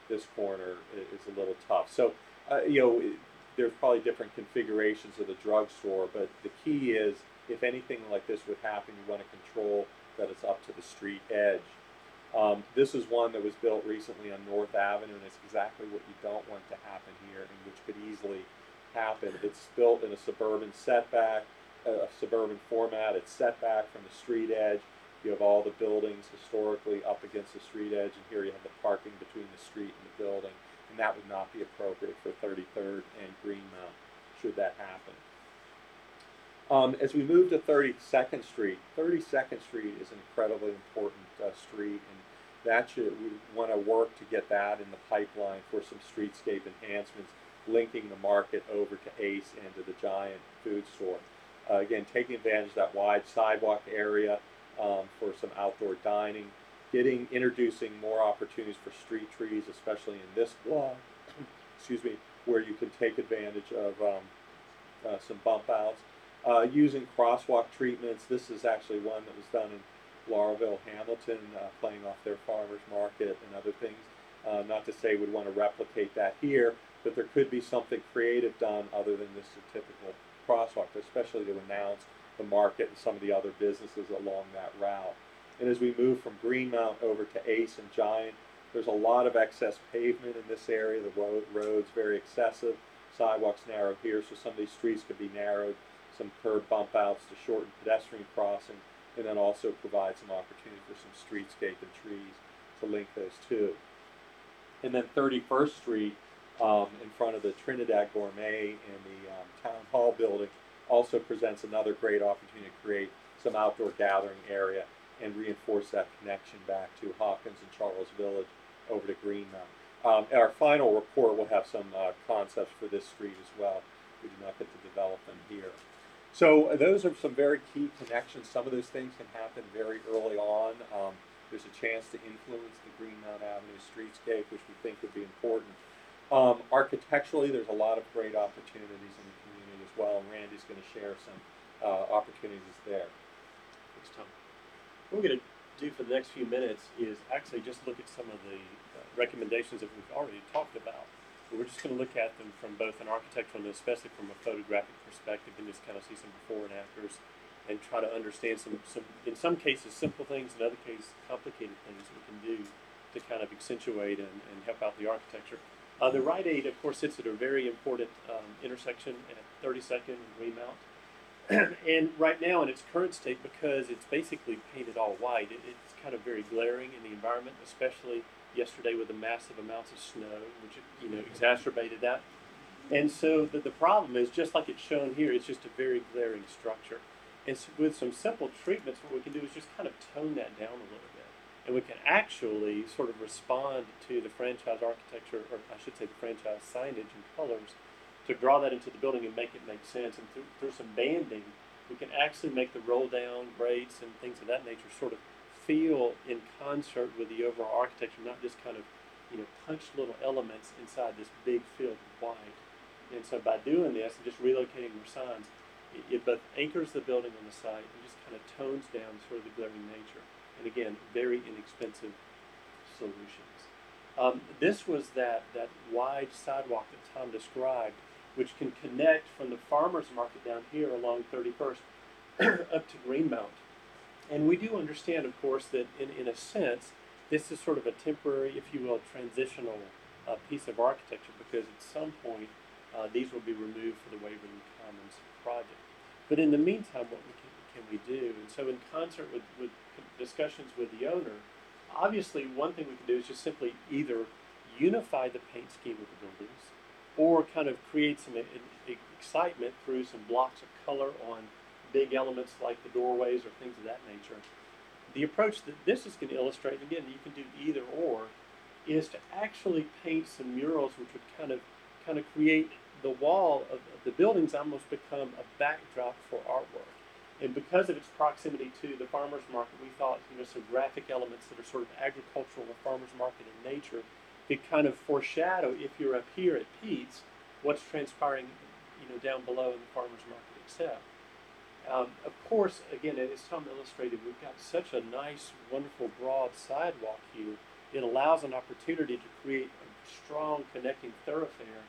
This corner is a little tough. So, there's probably different configurations of the drugstore, but the key is if anything like this would happen, you want to control that it's up to the street edge. This is one that was built recently on North Avenue, and it's exactly what you don't want to happen here, and which could easily happen. It's built in a suburban setback, a suburban format. It's set back from the street edge. You have all the buildings historically up against the street edge, and here you have the parking between the street and the building, and that would not be appropriate for 33rd and Greenmount, should that happen. As we move to 32nd Street, 32nd Street is an incredibly important street, and we want to work to get that in the pipeline for some streetscape enhancements, linking the market over to Ace and to the Giant food store. Again, taking advantage of that wide sidewalk area for some outdoor dining, introducing more opportunities for street trees, especially in this block, excuse me, where you can take advantage of some bump outs. Using crosswalk treatments. This is actually one that was done in Lauraville, Hamilton, playing off their farmers market and other things. Not to say we'd want to replicate that here, but there could be something creative done other than this typical crosswalk, especially to announce the market and some of the other businesses along that route. And as we move from Greenmount over to Ace and Giant, there's a lot of excess pavement in this area. The road's very excessive. Sidewalks narrow here, so some of these streets could be narrowed. Some curb bump outs to shorten pedestrian crossing, and then also provide some opportunity for some streetscape and trees to link those two. And then 31st Street, in front of the Trinidad Gourmet and the Town Hall building, also presents another great opportunity to create some outdoor gathering area and reinforce that connection back to Hawkins and Charles Village over to Greenmount. Our final report will have some concepts for this street as well. We do not get to develop them here. So those are some very key connections. Some of those things can happen very early on. There's a chance to influence the Greenmount Avenue streetscape, which we think would be important. Architecturally, there's a lot of great opportunities in the community as well, and Randy's going to share some opportunities there. Thanks, Tom. What we're going to do for the next few minutes is actually just look at some of the recommendations that we've already talked about. We're just going to look at them from both an architectural and especially from a photographic perspective, and just kind of see some before and afters, and try to understand some in some cases simple things, in other cases complicated things that we can do to kind of accentuate and help out the architecture. The Rite Aid, of course, sits at a very important intersection at 32nd and Greenmount. And right now in its current state, because it's basically painted all white, it's kind of very glaring in the environment, especially yesterday with the massive amounts of snow, which exacerbated that. And so the problem is, just like it's shown here, it's just a very glaring structure. And so with some simple treatments, what we can do is just kind of tone that down a little bit. And we can actually sort of respond to the franchise architecture, or I should say the franchise signage and colors, to draw that into the building and make it make sense. And through some banding, we can actually make the roll down grates and things of that nature sort of feel in concert with the overall architecture, not just kind of punched little elements inside this big field of white. And so by doing this and just relocating their signs, it both anchors the building on the site and just kind of tones down sort of the glaring nature. And again, very inexpensive solutions. This was that wide sidewalk that Tom described, which can connect from the farmers market down here along 31st up to Greenmount. And we do understand, of course, that in a sense, this is sort of a temporary, if you will, transitional piece of architecture, because at some point these will be removed for the Waverly Commons project. But in the meantime, what can we do? And so in concert with discussions with the owner, obviously one thing we can do is just simply either unify the paint scheme of the buildings, or kind of create some excitement through some blocks of color on big elements like the doorways or things of that nature. The approach that this is going to illustrate, and again, you can do either or, is to actually paint some murals which would kind of create the wall of the buildings almost become a backdrop for artwork. And because of its proximity to the farmers market, we thought some graphic elements that are sort of agricultural or farmers market in nature could kind of foreshadow, if you're up here at Pete's, what's transpiring, down below in the farmers market itself. Of course, again, as Tom illustrated, we've got such a nice, wonderful, broad sidewalk here. It allows an opportunity to create a strong connecting thoroughfare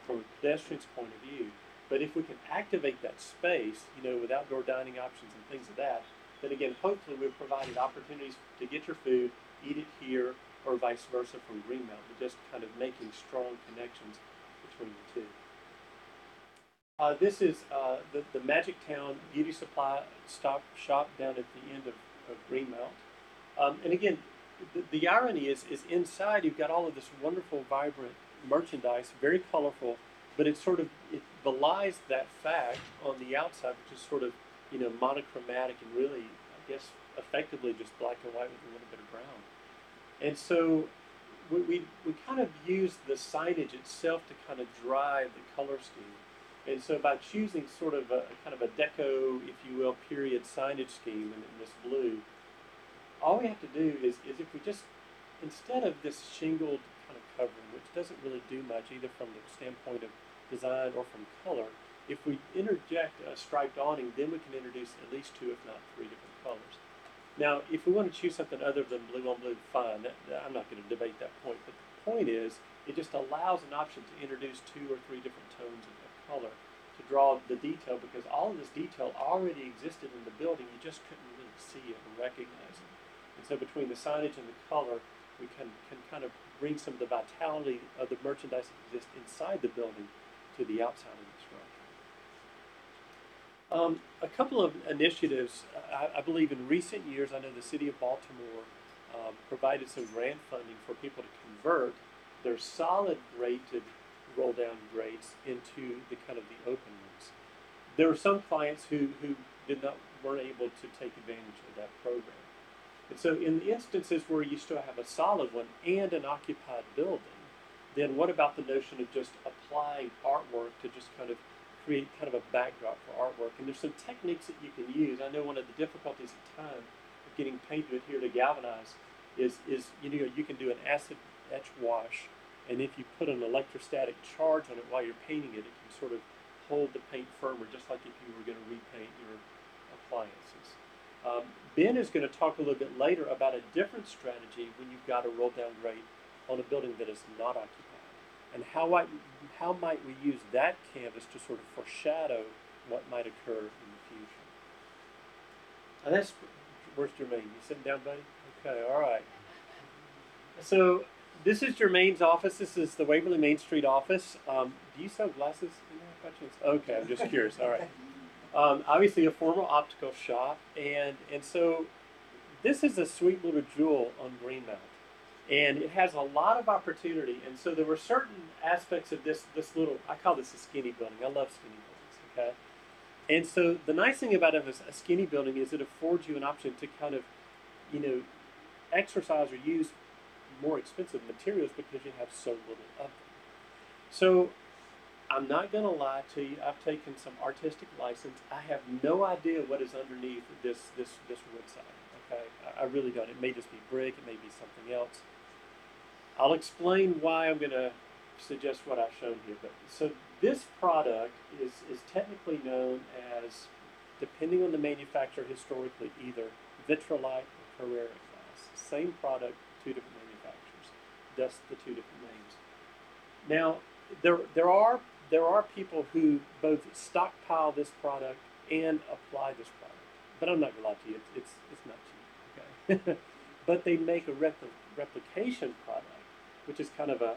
from a pedestrian's point of view. But if we can activate that space, with outdoor dining options and things of that, then again, hopefully we've provided opportunities to get your food, eat it here, or vice versa from Greenmount, but just kind of making strong connections between the two. This is the Magic Town Beauty Supply shop down at the end of Greenmount. And again, the irony is inside you've got all of this wonderful, vibrant merchandise, very colorful, but it belies that fact on the outside, which is sort of, monochromatic and really, I guess, effectively just black and white with a little bit of brown. And so we kind of use the signage itself to kind of drive the color scheme. And so by choosing sort of a kind of a deco, if you will, period signage scheme in this blue, all we have to do is if we just, instead of this shingled kind of covering, which doesn't really do much either from the standpoint of design or from color, if we interject a striped awning, then we can introduce at least 2, if not 3 different colors. Now, if we want to choose something other than blue on blue, fine. I'm not going to debate that point. But the point is, it just allows an option to introduce 2 or 3 different tones of color to draw the detail, because all of this detail already existed in the building. You just couldn't really see it or recognize it. And so between the signage and the color, we can kind of bring some of the vitality of the merchandise that exists inside the building to the outside of the structure. A couple of initiatives, I believe in recent years, I know the city of Baltimore provided some grant funding for people to convert their solid grated roll down grates into the kind of the open ones. There were some clients who weren't able to take advantage of that program. And so in the instances where you still have a solid one and an occupied building, then what about the notion of just applying artwork to just kind of create kind of a backdrop for artwork? And there's some techniques that you can use. I know one of the difficulties at times of getting paint to adhere to galvanize is you can do an acid etch wash, and if you put an electrostatic charge on it while you're painting it, it can sort of hold the paint firmer, just like if you were going to repaint your appliances. Ben is going to talk a little bit later about a different strategy when you've got a roll down grate on a building that is not occupied, and how might we use that canvas to sort of foreshadow what might occur in the future. And where's Jermaine? You sitting down, buddy? Okay, all right. So this is Jermaine's office. This is the Waverly Main Street office. Do you sell glasses in there by chance? Okay, I'm just curious. All right. Obviously a formal optical shop, and so this is a sweet little jewel on Greenmount, and it has a lot of opportunity. And so there were certain aspects of this little, I call this a skinny building. I love skinny buildings, okay? And so the nice thing about a skinny building is it affords you an option to kind of, exercise or use more expensive materials because you have so little of them. So I'm not going to lie to you. I've taken some artistic license. I have no idea what is underneath this wood siding. Okay, I really don't. It may just be brick. It may be something else. I'll explain why I'm going to suggest what I've shown here. But so this product is technically known as, depending on the manufacturer historically, either Vitrolite or Carrera glass. Same product, 2 different manufacturers. Thus the 2 different names. Now there are people who both stockpile this product and apply this product. But I'm not going to lie to you, it's not cheap. Okay? But they make a replication product, which is kind of a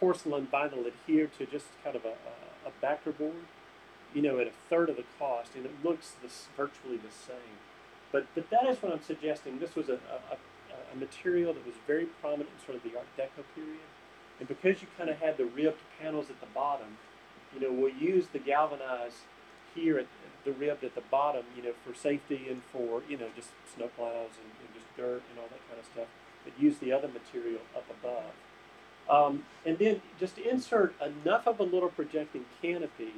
porcelain vinyl adhered to just kind of a backer board, at a third of the cost, and it looks virtually the same. But that is what I'm suggesting. This was a material that was very prominent in sort of the Art Deco period. And because you kind of had the ribbed panels at the bottom, we'll use the galvanized here at the ribbed at the bottom, for safety and for, just snowplows and just dirt and all that kind of stuff. But use the other material up above. And then just insert enough of a little projecting canopy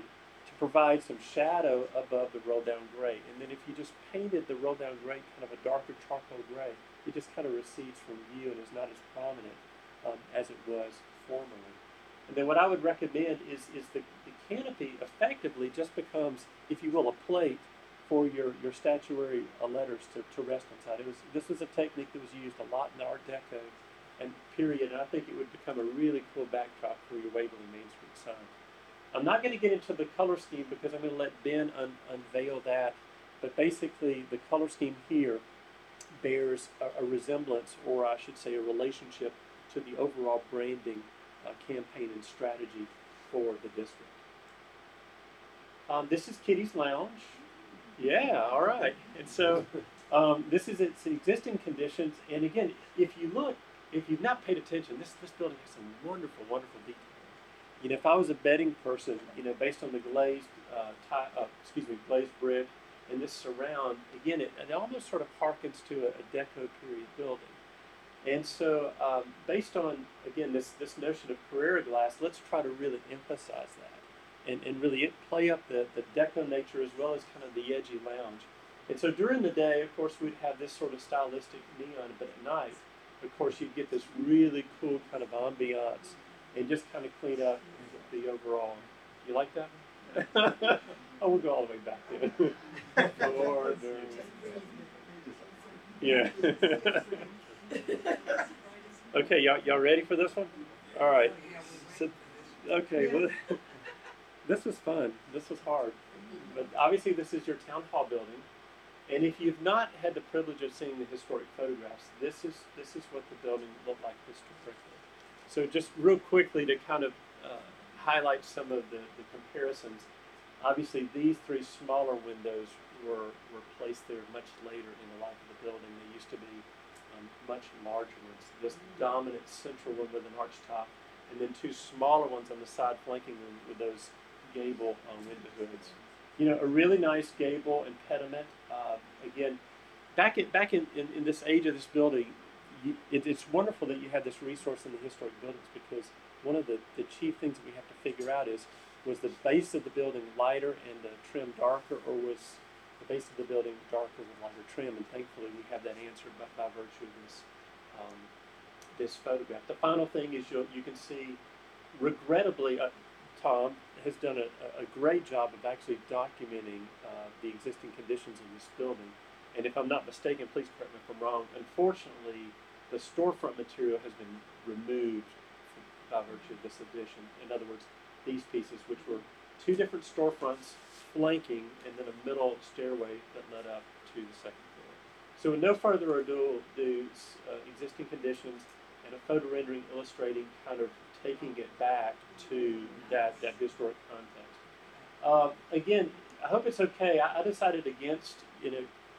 to provide some shadow above the roll down grate. And then if you just painted the roll down grate kind of a darker charcoal gray, it just kind of recedes from view and is not as prominent as it was formerly. And then what I would recommend is the canopy effectively just becomes, if you will, a plate for your statuary letters to rest inside. This was a technique that was used a lot in the Art Deco and period, and I think it would become a really cool backdrop for your Waverly Main Street sign. I'm not going to get into the color scheme because I'm going to let Ben unveil that, but basically the color scheme here bears a resemblance, or I should say a relationship, to the overall branding campaign and strategy for the district. This is Kitty's Lounge. Yeah, all right. And so this is its existing conditions. And again, if you look, if you've not paid attention, this building has some wonderful, wonderful detail. You know, if I was a betting person, you know, based on the glazed, glazed brick and this surround, again, it almost sort of harkens to a Deco period building. And so, based on, again, this notion of Carrera glass, let's try to really emphasize that and really play up the Deco nature as well as kind of the edgy lounge. And so during the day, of course, we'd have this sort of stylistic neon, but at night, of course, you'd get this really cool kind of ambiance and just kind of clean up the overall. You like that? I will go all the way back there. Lord, yeah. Okay, y'all ready for this one? All right. So, okay, well, this was fun. This was hard. But obviously this is your town hall building. And if you've not had the privilege of seeing the historic photographs, this is what the building looked like historically. So just real quickly to kind of highlight some of the comparisons. Obviously these three smaller windows were placed there much later in the life of the building. They used to be much larger ones. This dominant central one with an arch top, and then two smaller ones on the side flanking them with those gable window hoods. You know, a really nice gable and pediment. Again, back in this age of this building, it's wonderful that you have this resource in the historic buildings, because one of the chief things that we have to figure out is, was the base of the building lighter and the trim darker, or was the base of the building darker with lighter trim? And thankfully we have that answered by virtue of this this photograph. The final thing is you can see, regrettably, Tom has done a great job of actually documenting the existing conditions in this building. And if I'm not mistaken, please correct me if I'm wrong, unfortunately the storefront material has been removed by virtue of this addition. In other words, these pieces, which were two different storefronts flanking and then a middle stairway that led up to the second floor. So with no further ado, existing conditions and a photo rendering illustrating, kind of taking it back to that historic context. Again, I hope it's okay. I decided against,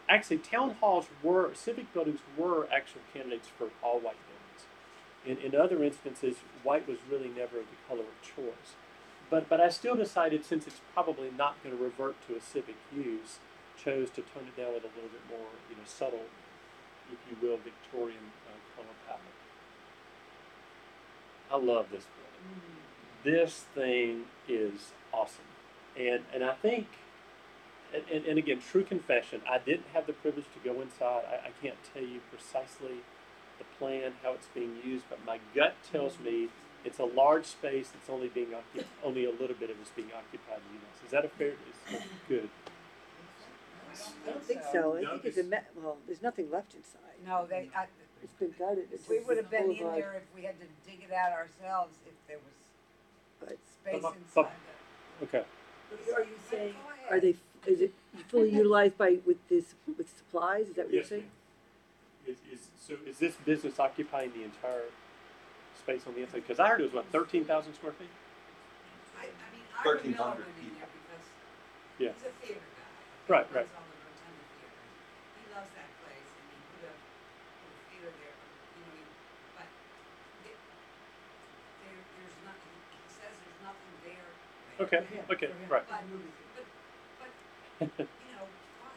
actually town halls civic buildings were actual candidates for all white buildings. In other instances, white was really never the color of choice. But I still decided, since it's probably not going to revert to a civic use, chose to tone it down with a little bit more, subtle, if you will, Victorian color palette. I love this building. This thing is awesome. And I think, and again, true confession, I didn't have the privilege to go inside. I can't tell you precisely the plan, how it's being used, but my gut tells me it's a large space that's only being occupied, only a little bit of it's being occupied in the U.S. Is that a fair? Is good? I don't think so. I think it's well, there's nothing left inside. No, It's been gutted. we would have been in there if we had to dig it out ourselves if there was But space But- inside. Okay. are you saying, Go ahead. is it fully utilized with supplies? Is that what you're Yes, saying? So is this business occupying the entire space on the inside? Because I heard it was 13,000 square feet. I mean, 1,300 went in there because Yeah. he's a theater guy. Right, He right. runs all the Rotunda Theater. He loves that place, and he put a theater there. But there's nothing. He says there's nothing there. Okay. Yeah, Okay. for him. Right. But go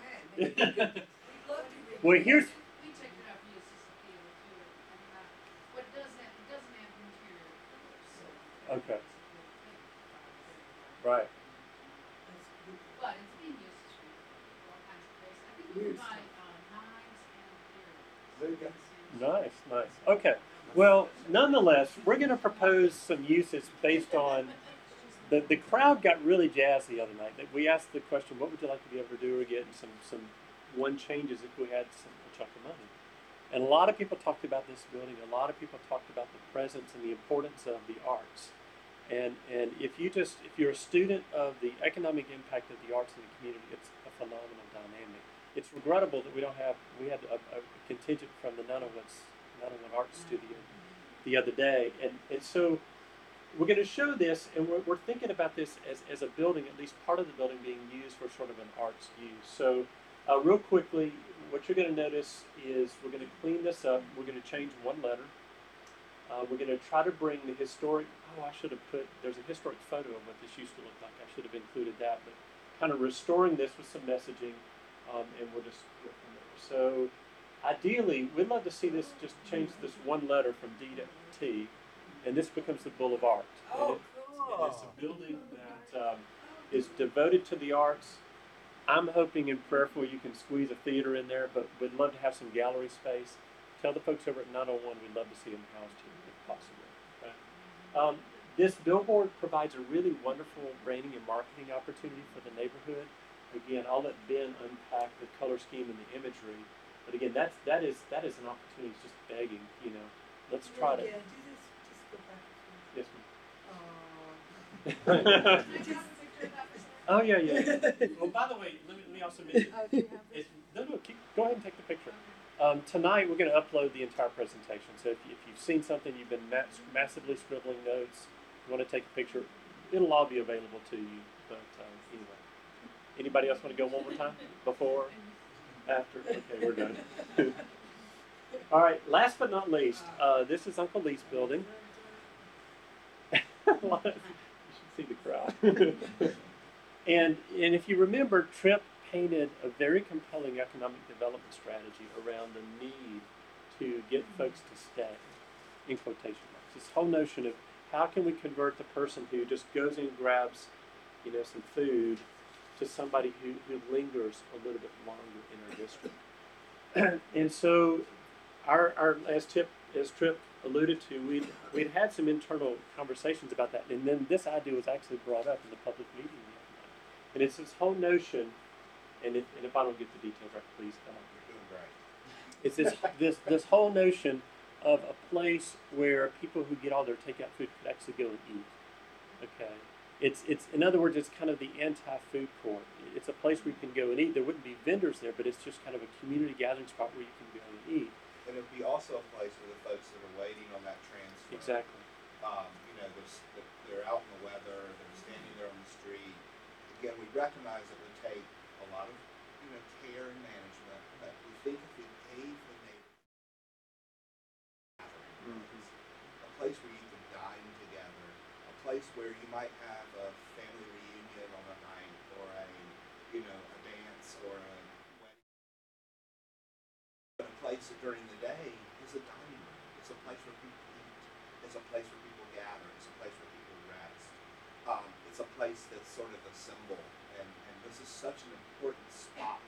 ahead. Maybe we'd love to read. Well, here's. We checked it out, yes, it's a theater too, and what it doesn't have interior colors, so. Okay. Right. But it's being used for all kinds of places. I think you can buy knives and earrings. There you go. Nice. Okay. Well, nonetheless, we're going to propose some uses based on the crowd got really jazzed the other night. We asked the question, "What would you like to be able to do or get?" And some one changes if we had a chunk of money. And a lot of people talked about this building. A lot of people talked about the presence and the importance of the arts. And if you're a student of the economic impact of the arts in the community, it's a phenomenal dynamic. It's regrettable that we had a contingent from the Nunavut Arts Studio the other day, and so we're going to show this, and we're thinking about this as a building, at least part of the building being used for sort of an arts use. So real quickly, what you're going to notice is we're going to clean this up. We're going to change one letter. We're going to try to bring the historic, I should have there's a historic photo of what this used to look like. I should have included that, but kind of restoring this with some messaging, and we'll just go from there. So ideally, we'd love to see this just change this one letter from D to T, and this becomes the Boulevard. Oh, And it's a building that is devoted to the arts. I'm hoping and prayerful you can squeeze a theater in there, but we'd love to have some gallery space. Tell the folks over at 901 we'd love to see them housed here if possible. Okay? This billboard provides a really wonderful branding and marketing opportunity for the neighborhood. Again, I'll let Ben unpack the color scheme and the imagery, but again, that is an opportunity. It's just begging, Let's try to. Yeah, just go back. Yes, Oh. ma'am. Can I have a picture of that for Sarah? Oh yeah. Well, by the way, let me also mention. Oh, do you have this? No, go ahead and take the picture. Tonight we're going to upload the entire presentation. So if you've seen something, you've been massively scribbling notes, you want to take a picture, it'll all be available to you. But anyway, anybody else want to go one more time? Before, after? Okay, we're done. All right. Last but not least, this is Uncle Lee's building. You should see the crowd. And if you remember, Tripp painted a very compelling economic development strategy around the need to get folks to stay, in quotation marks. This whole notion of how can we convert the person who just goes in and grabs, some food to somebody who lingers a little bit longer in our district. And so our as Tripp alluded to, we'd had some internal conversations about that, and then this idea was actually brought up in the public meeting the other night. And it's this whole notion, and if I don't get the details right, please tell me. You're doing great. It's this whole notion of a place where people who get all their takeout food could actually go and eat. Okay, it's in other words, it's kind of the anti-food court. It's a place where you can go and eat. There wouldn't be vendors there, but it's just kind of a community gathering spot where you can go and eat. And it'd be also a place for the folks that are waiting on that transfer. Exactly. They're out in the weather, they're standing there on the street. Again, we recognize it would take a lot of, care and management, but we think if we gave the neighborhood a place where you can dine together, a place where you might have a family reunion on a night, or a dance, or a wedding. But a place that during the day is a dining room. It's a place where people eat. It's a place where people gather. It's a place where people rest. It's a place that's sort of a symbol, and this is such an important spot.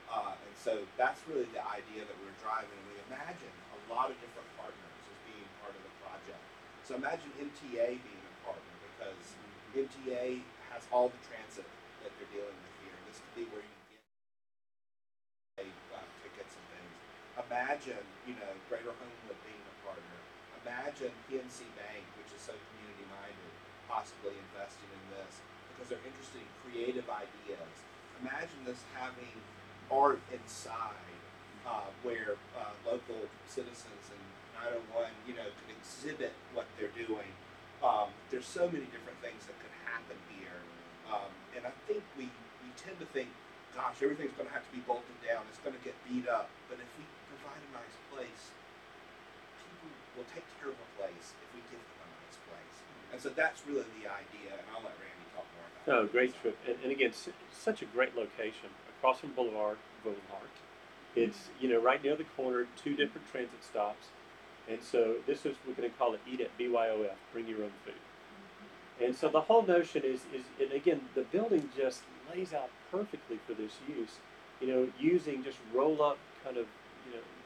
And so that's really the idea that we're driving. We imagine a lot of different partners as being part of the project. So imagine MTA being a partner, because MTA has all the transit that they're dealing with here. This could be where you get tickets and things. Imagine, Greater Homewood being a partner. Imagine PNC Bank, which is so community-minded, possibly investing in this because they're interested in creative ideas. Imagine this having art inside, where local citizens and 901, could exhibit what they're doing. There's so many different things that could happen here, and I think we tend to think, gosh, everything's going to have to be bolted down. It's going to get beat up. But if we provide a nice place, people will take care of a place if we give them a nice place. And so that's really the idea, and I'll let Randy talk more about it. Oh, great trip. And again, such a great location across from Boulevard. It's, right near the corner, 2 different transit stops. And so we're going to call it Eat at BYOF, bring your own food. And so the whole notion is, and again, the building just lays out perfectly for this use, using just roll up kind of,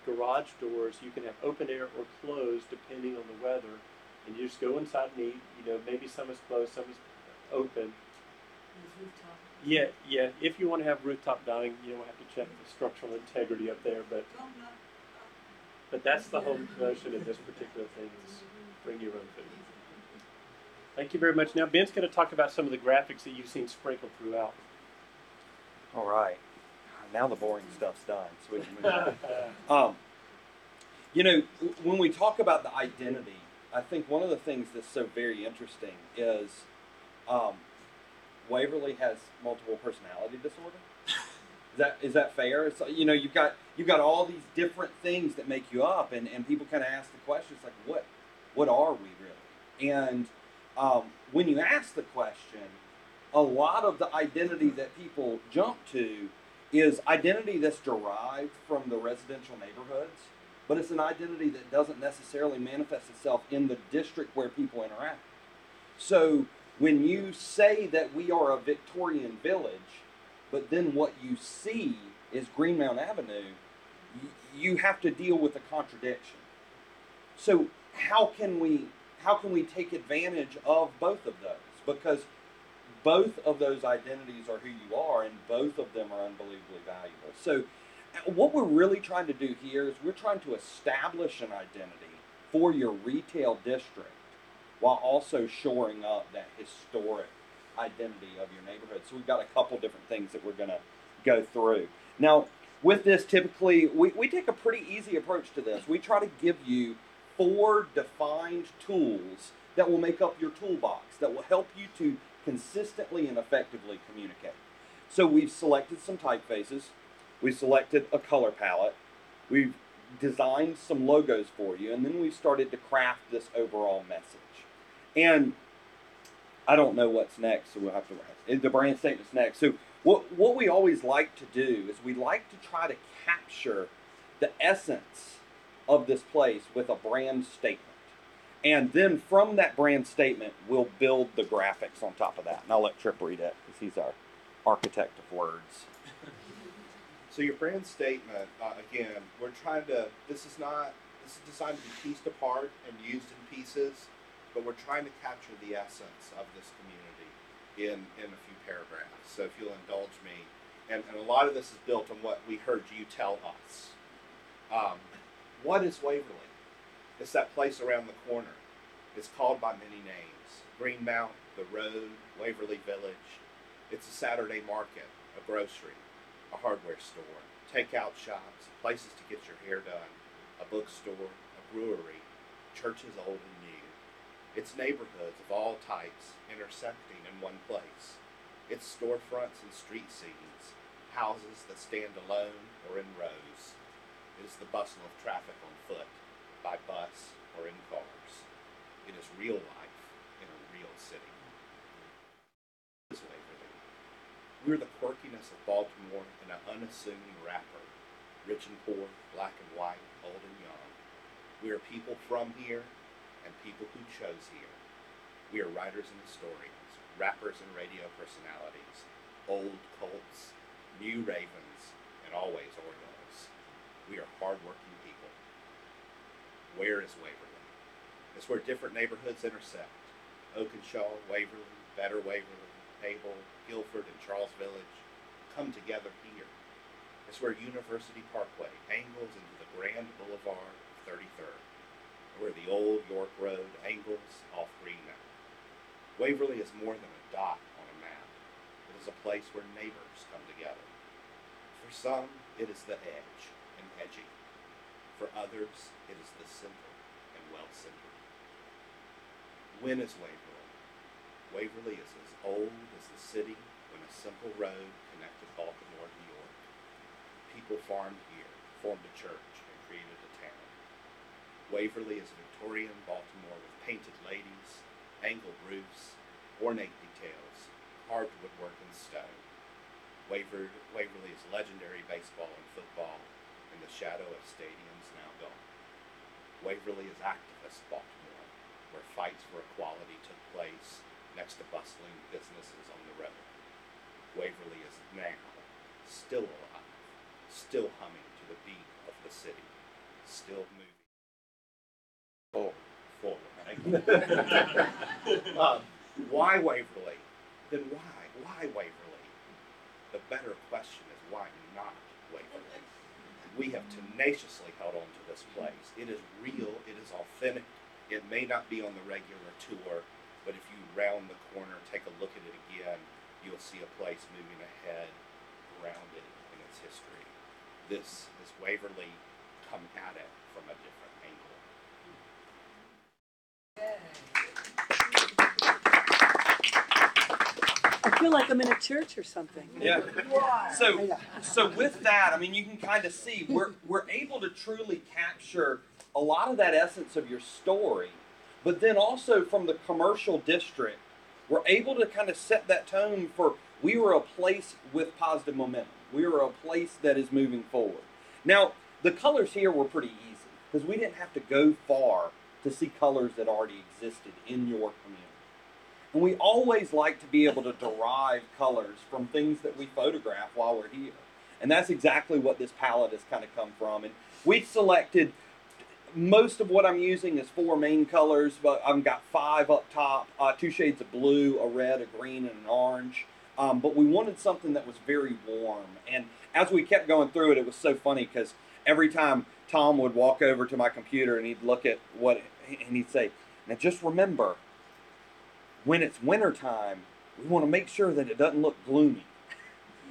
garage doors, you can have open air or closed depending on the weather. And you just go inside and eat. You know, maybe some is closed, some is open. With rooftop. Yeah, yeah. If you want to have rooftop dining, you don't have to check the structural integrity up there. But that's the whole notion of this particular thing is bring your own food. Thank you very much. Now Ben's going to talk about some of the graphics that you've seen sprinkled throughout. All right. Now the boring stuff's done, so we can move on. You know, when we talk about the identity, I think one of the things that's so very interesting is Waverly has multiple personality disorder. Is that fair? It's, you know, you've got all these different things that make you up, and people kind of ask the questions like, what are we really? And when you ask the question, a lot of the identity that people jump to is identity that's derived from the residential neighborhoods, but it's an identity that doesn't necessarily manifest itself in the district where people interact. So when you say that we are a Victorian village, but then what you see is Greenmount Avenue, you have to deal with a contradiction. So how can we take advantage of both of those? Because both of those identities are who you are, and both of them are unbelievably valuable. So what we're really trying to do here is we're trying to establish an identity for your retail district while also shoring up that historic identity of your neighborhood. So we've got a couple different things that we're going to go through. Now, with this, typically, we take a pretty easy approach to this. We try to give you 4 defined tools that will make up your toolbox, that will help you to consistently and effectively communicate. So we've selected some typefaces, we've selected a color palette, we've designed some logos for you, and then we've started to craft this overall message. And I don't know what's next, so we'll have to, the brand statement's next. So what we always like to do is we like to try to capture the essence of this place with a brand statement. And then from that brand statement, we'll build the graphics on top of that. And I'll let Trip read it, because he's our architect of words. So your brand statement, again, we're trying to, this is designed to be pieced apart and used in pieces, but we're trying to capture the essence of this community in a few paragraphs. So if you'll indulge me, and a lot of this is built on what we heard you tell us. What is Waverly? It's that place around the corner. It's called by many names. Greenmount, the road, Waverly Village. It's a Saturday market, a grocery, a hardware store, takeout shops, places to get your hair done, a bookstore, a brewery, churches old and new. It's neighborhoods of all types intersecting in one place. It's storefronts and street scenes, houses that stand alone or in rows. It is the bustle of traffic on foot, by bus or in cars. It is real life in a real city. We're the quirkiness of Baltimore in an unassuming wrapper, rich and poor, black and white, old and young. We are people from here and people who chose here. We are writers and historians, rappers and radio personalities, old colts, new ravens, and always Orioles. We are hardworking people. Where is Waverly? It's where different neighborhoods intersect. Oakenshaw, Waverly, Better Waverly, Hable, Guilford, and Charles Village come together here. It's where University Parkway angles into the grand boulevard of 33rd, where the old York Road angles off Greenmount. Waverly is more than a dot on a map. It is a place where neighbors come together. For some, it is the edge and edgy. For others, it is the simple and well-centered. When is Waverly? Waverly is as old as the city when a simple road connected Baltimore to York. People farmed here, formed a church, and created a town. Waverly is Victorian Baltimore with painted ladies, angled roofs, ornate details, carved woodwork and stone. Waverly is legendary baseball and football in the shadow of stadiums now gone. Waverly is activist Baltimore, where fights for equality took place next to bustling businesses on the road. Waverly is now still alive, still humming to the beat of the city. still moving forward. Why Waverly? Then why? Why Waverly? The better question is why not Waverly? We have tenaciously held on to this place. It is real. It is authentic. It may not be on the regular tour, but if you round the corner, take a look at it again, you'll see a place moving ahead, grounded in its history. This Waverly come at it from a different angle. I feel like I'm in a church or something. Yeah. So, Yeah. so with that, I mean, you can kind of see we're able to truly capture a lot of that essence of your story, but then also from the commercial district, we're able to kind of set that tone for we were a place with positive momentum. We were a place that is moving forward. Now, the colors here were pretty easy because we didn't have to go far to see colors that already existed in your community. And we always like to be able to derive colors from things that we photograph while we're here. And that's exactly what this palette has kind of come from. And we selected, most of what I'm using is 4 main colors, but I've got 5 up top, 2 shades of blue, a red, a green, and an orange. But we wanted something that was very warm. And as we kept going through it, it was so funny because every time Tom would walk over to my computer and he'd look at and he'd say, now just remember, when it's wintertime, we want to make sure that it doesn't look gloomy.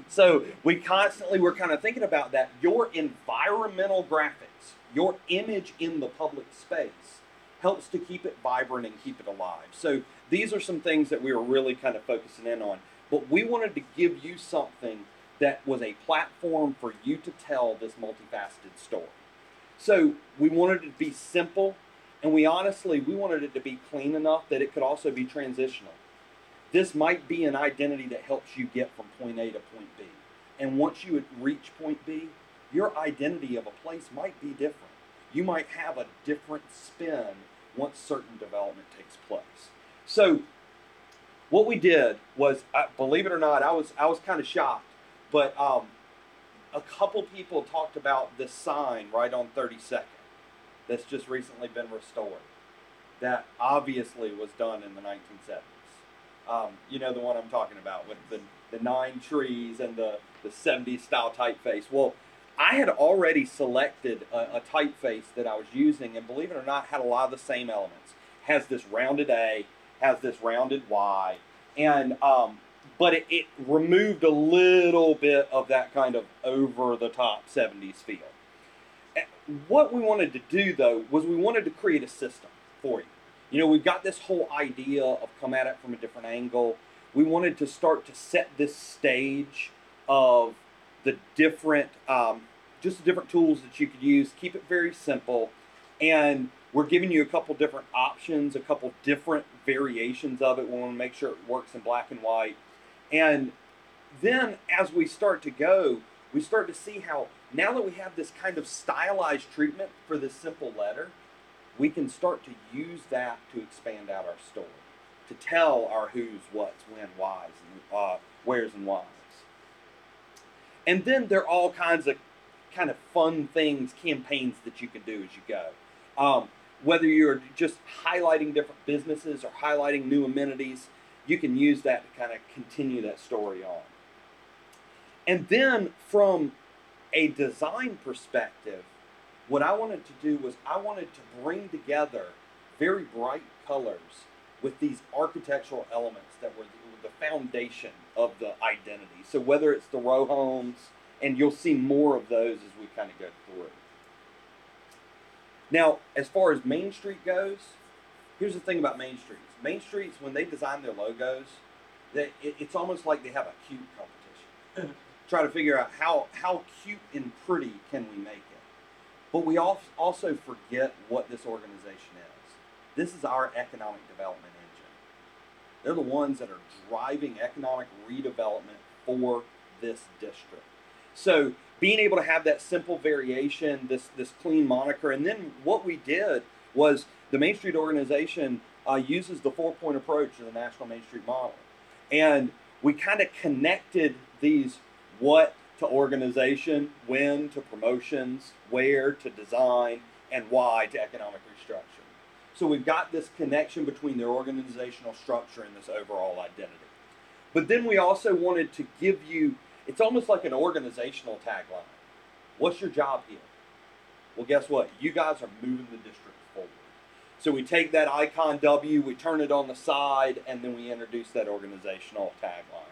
So we constantly were kind of thinking about that. Your environmental graphics, your image in the public space helps to keep it vibrant and keep it alive. So these are some things that we were really kind of focusing in on. But we wanted to give you something that was a platform for you to tell this multifaceted story. So we wanted it to be simple, and we wanted it to be clean enough that it could also be transitional. This might be an identity that helps you get from point A to point B. And once you reach point B, your identity of a place might be different. You might have a different spin once certain development takes place. So what we did was, believe it or not, I was kind of shocked, but a couple people talked about this sign right on 32nd that's just recently been restored. That obviously was done in the 1970s. You know the one I'm talking about with the 9 trees and the 70s style typeface. Well, I had already selected a typeface that I was using, and believe it or not, had a lot of the same elements. Has this rounded A, has this rounded Y, and but it removed a little bit of that kind of over-the-top 70s feel. What we wanted to do, though, was we wanted to create a system for you. You know, we've got this whole idea of come at it from a different angle. We wanted to start to set this stage of the different, just the different tools that you could use, keep it very simple, and we're giving you a couple different options, a couple different variations of it. We want to make sure it works in black and white. And then as we start to go, we start to see how now that we have this kind of stylized treatment for this simple letter, we can start to use that to expand out our story, to tell our who's, what's, when, whys, and where's and whys. And then there are all kinds of kind of fun things, campaigns that you can do as you go. Whether you're just highlighting different businesses or highlighting new amenities, you can use that to kind of continue that story on. And then from a design perspective, what I wanted to do was I wanted to bring together very bright colors with these architectural elements that were the foundation of the identity. So whether it's the row homes, and you'll see more of those as we kind of go through. Now, as far as Main Street goes, here's the thing about Main Streets. Main Streets, when they design their logos, it's almost like they have a cute competition. Try to figure out how cute and pretty can we make it. But we also forget what this organization is. This is our economic development engine. They're the ones that are driving economic redevelopment for this district. So being able to have that simple variation, this clean moniker, and then what we did was the Main Street organization uses the 4-point approach to the National Main Street Model. And we kind of connected these what to organization, when to promotions, where to design, and Y to economic restructuring. So we've got this connection between their organizational structure and this overall identity. But then we also wanted to give you, it's almost like an organizational tagline. What's your job here? Well, guess what? You guys are moving the district forward. So we take that icon W, we turn it on the side, and then we introduce that organizational tagline.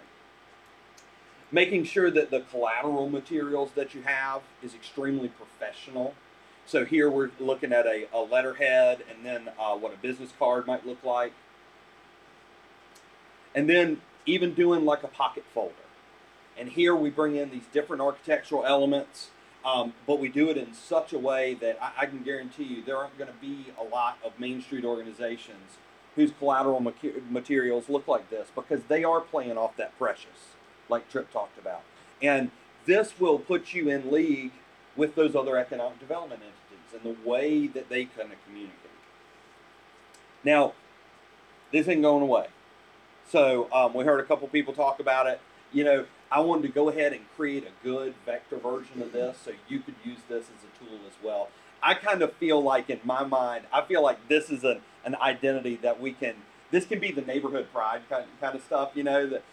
Making sure that the collateral materials that you have is extremely professional. So here we're looking at a letterhead and then what a business card might look like. And then even doing like a pocket folder. And here we bring in these different architectural elements, but we do it in such a way that I can guarantee you there aren't going to be a lot of Main Street organizations whose collateral materials look like this, because they are playing off that precious, like Tripp talked about. And this will put you in league with those other economic development entities and the way that they kind of communicate. Now, this ain't going away. So we heard a couple people talk about it. You know, I wanted to go ahead and create a good vector version of this so you could use this as a tool as well. I kind of feel like, in my mind, I feel like this is an identity that we can, this can be the neighborhood pride kind of stuff, you know, that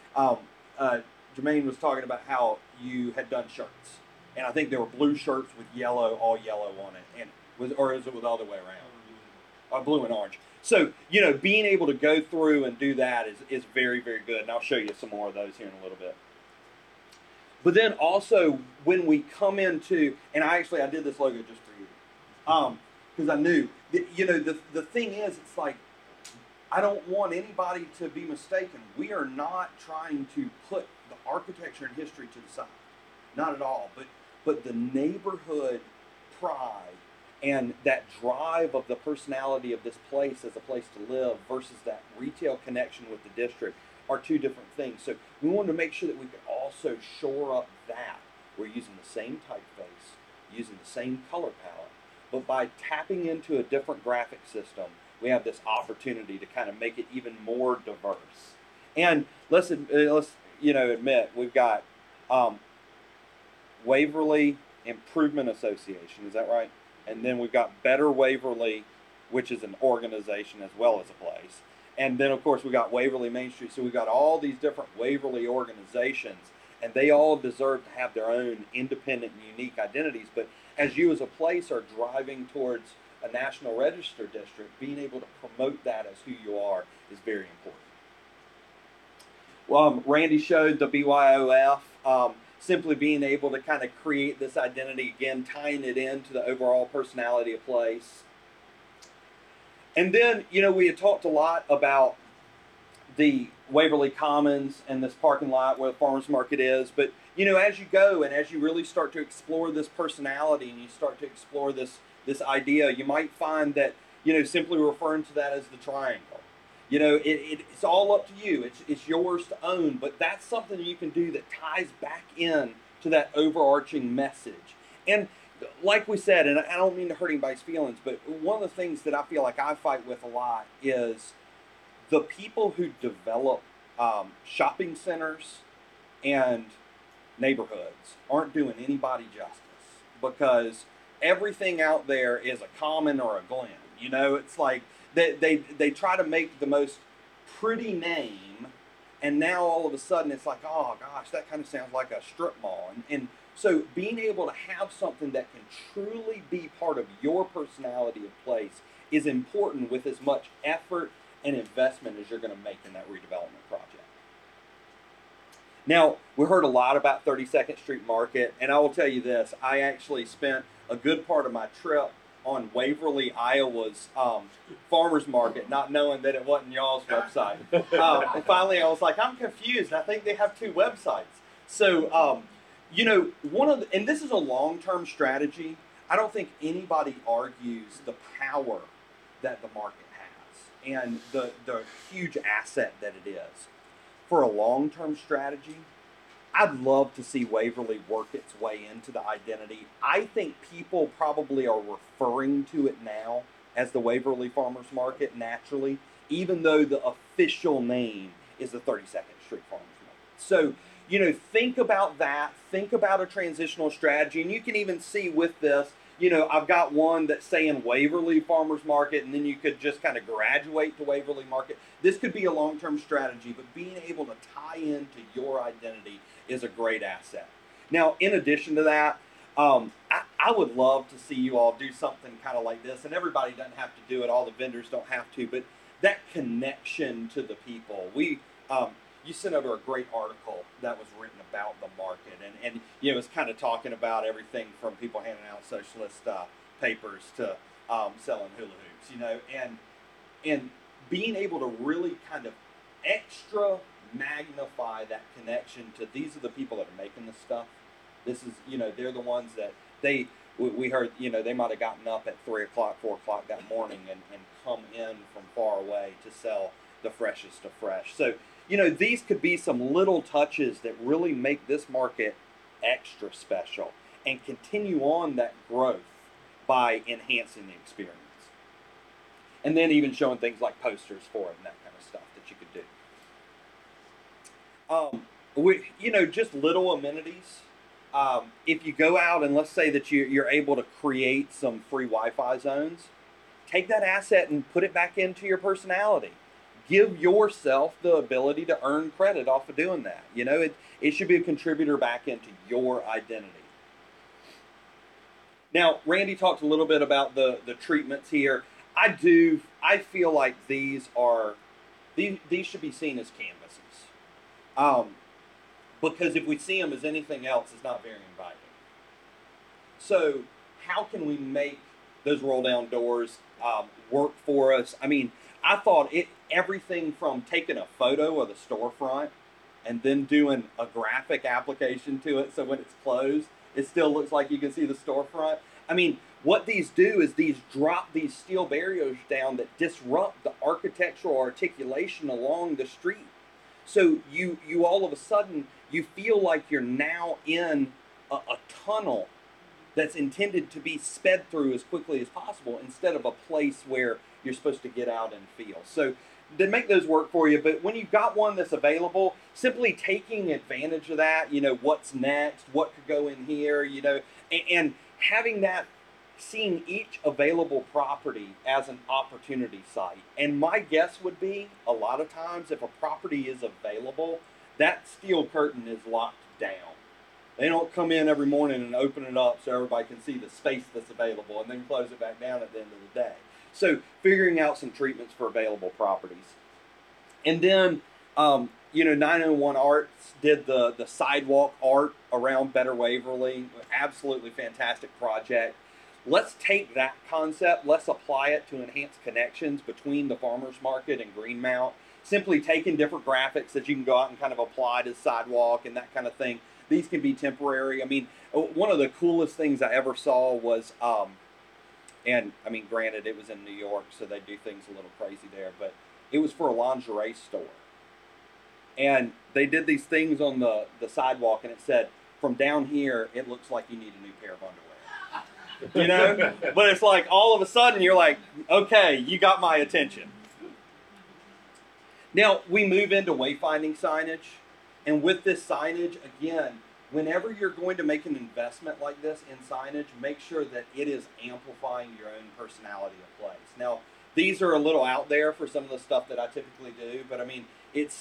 Jermaine was talking about how you had done shirts. And I think there were blue shirts with yellow, all yellow on it. And or is it the other way around? Blue and orange. So, you know, being able to go through and do that is very, very good. And I'll show you some more of those here in a little bit. But then also, when we come into, and I did this logo just for you. Because I knew, that, you know, the thing is, it's like, I don't want anybody to be mistaken. We are not trying to put the architecture and history to the side. Not at all. But the neighborhood pride and that drive of the personality of this place as a place to live versus that retail connection with the district are two different things. So we wanted to make sure that we could also shore up that. We're using the same typeface, using the same color palette, but by tapping into a different graphic system, we have this opportunity to kind of make it even more diverse. And let's admit, we've got Waverly Improvement Association, is that right? And then we've got Better Waverly, which is an organization as well as a place. And then, of course, we got Waverly Main Street. So we've got all these different Waverly organizations, and they all deserve to have their own independent and unique identities. But as you as a place are driving towards a National Register district, being able to promote that as who you are is very important. Well, Randy showed the BYOF. Simply being able to kind of create this identity, again, tying it into the overall personality of place. And then, you know, we had talked a lot about the Waverly Commons and this parking lot where the farmers market is. But, you know, as you go and as you really start to explore this personality and you start to explore this idea, you might find that, you know, simply referring to that as the triangle. You know, it's all up to you. It's yours to own, but that's something you can do that ties back in to that overarching message. And like we said, and I don't mean to hurt anybody's feelings, but one of the things that I feel like I fight with a lot is the people who develop shopping centers and neighborhoods aren't doing anybody justice, because everything out there is a common or a glen. You know, it's like they try to make the most pretty name, and now all of a sudden it's like, oh gosh, that kind of sounds like a strip mall. And so being able to have something that can truly be part of your personality of place is important, with as much effort and investment as you're going to make in that redevelopment project. Now, we heard a lot about 32nd Street Market, and I will tell you this, I actually spent a good part of my trip on Waverly, Iowa's farmers market, not knowing that it wasn't y'all's website. And finally, I was like, I'm confused. I think they have two websites. So, you know, and this is a long-term strategy. I don't think anybody argues the power that the market has and the huge asset that it is. For a long-term strategy, I'd love to see Waverly work its way into the identity. I think people probably are referring to it now as the Waverly Farmers Market naturally, even though the official name is the 32nd Street Farmers Market. So, you know, think about that. Think about a transitional strategy. And you can even see with this, you know, I've got one that's saying Waverly Farmers Market, and then you could just kind of graduate to Waverly Market. This could be a long-term strategy, but being able to tie into your identity is a great asset. Now, in addition to that, I would love to see you all do something kind of like this, and everybody doesn't have to do it. All the vendors don't have to, but that connection to the people. You sent over a great article that was written about the market, and you know, it's kind of talking about everything from people handing out socialist papers to selling hula hoops, you know, and being able to really kind of extra magnify that connection to these are the people that are making this stuff. This is, you know, they're the ones that we heard, you know, they might have gotten up at 3 o'clock, 4 o'clock that morning and come in from far away to sell the freshest of fresh. So, you know, these could be some little touches that really make this market extra special and continue on that growth by enhancing the experience. And then even showing things like posters for it and that kind of stuff that you could do. You know, just little amenities. If you go out and let's say that you're able to create some free Wi-Fi zones, take that asset and put it back into your personality. Give yourself the ability to earn credit off of doing that. You know, it should be a contributor back into your identity. Now, Randy talked a little bit about the treatments here. I feel like these should be seen as canvases. Because if we see them as anything else, it's not very inviting. So how can we make those roll down doors work for us? I mean, I thought everything from taking a photo of the storefront and then doing a graphic application to it so when it's closed, it still looks like you can see the storefront. I mean, what these do is these drop these steel barriers down that disrupt the architectural articulation along the street. So you all of a sudden, you feel like you're now in a tunnel that's intended to be sped through as quickly as possible instead of a place where you're supposed to get out and feel. So to make those work for you, but when you've got one that's available, simply taking advantage of that, you know, what's next, what could go in here, you know, and having that, seeing each available property as an opportunity site. And my guess would be a lot of times if a property is available, that steel curtain is locked down. They don't come in every morning and open it up so everybody can see the space that's available and then close it back down at the end of the day. So figuring out some treatments for available properties. And then, you know, 901 Arts did the sidewalk art around Better Waverly. Absolutely fantastic project. Let's take that concept, let's apply it to enhance connections between the farmers market and Greenmount. Simply taking different graphics that you can go out and kind of apply to the sidewalk and that kind of thing. These can be temporary. I mean, one of the coolest things I ever saw was, and I mean, granted, it was in New York, so they do things a little crazy there, but it was for a lingerie store. And they did these things on the sidewalk, and it said, from down here, it looks like you need a new pair of underwear. You know? But it's like, all of a sudden, you're like, okay, you got my attention. Now, we move into wayfinding signage. And with this signage, again, whenever you're going to make an investment like this in signage, make sure that it is amplifying your own personality of place. Now, these are a little out there for some of the stuff that I typically do, but I mean, it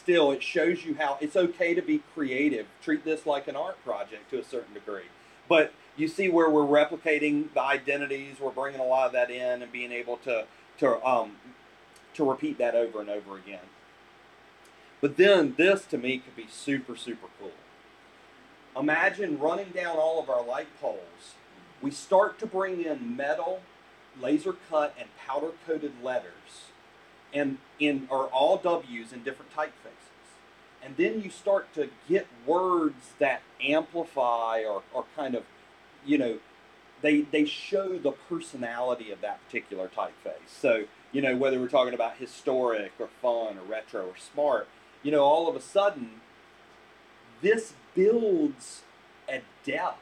shows you how it's okay to be creative. Treat this like an art project to a certain degree. But you see where we're replicating the identities, we're bringing a lot of that in and being able to repeat that over and over again. But then this, to me, could be super, super cool. Imagine running down all of our light poles. We start to bring in metal, laser cut, and powder coated letters, and are all W's in different typefaces. And then you start to get words that amplify or kind of, you know, they show the personality of that particular typeface. So, you know, whether we're talking about historic or fun or retro or smart, you know, all of a sudden, this builds a depth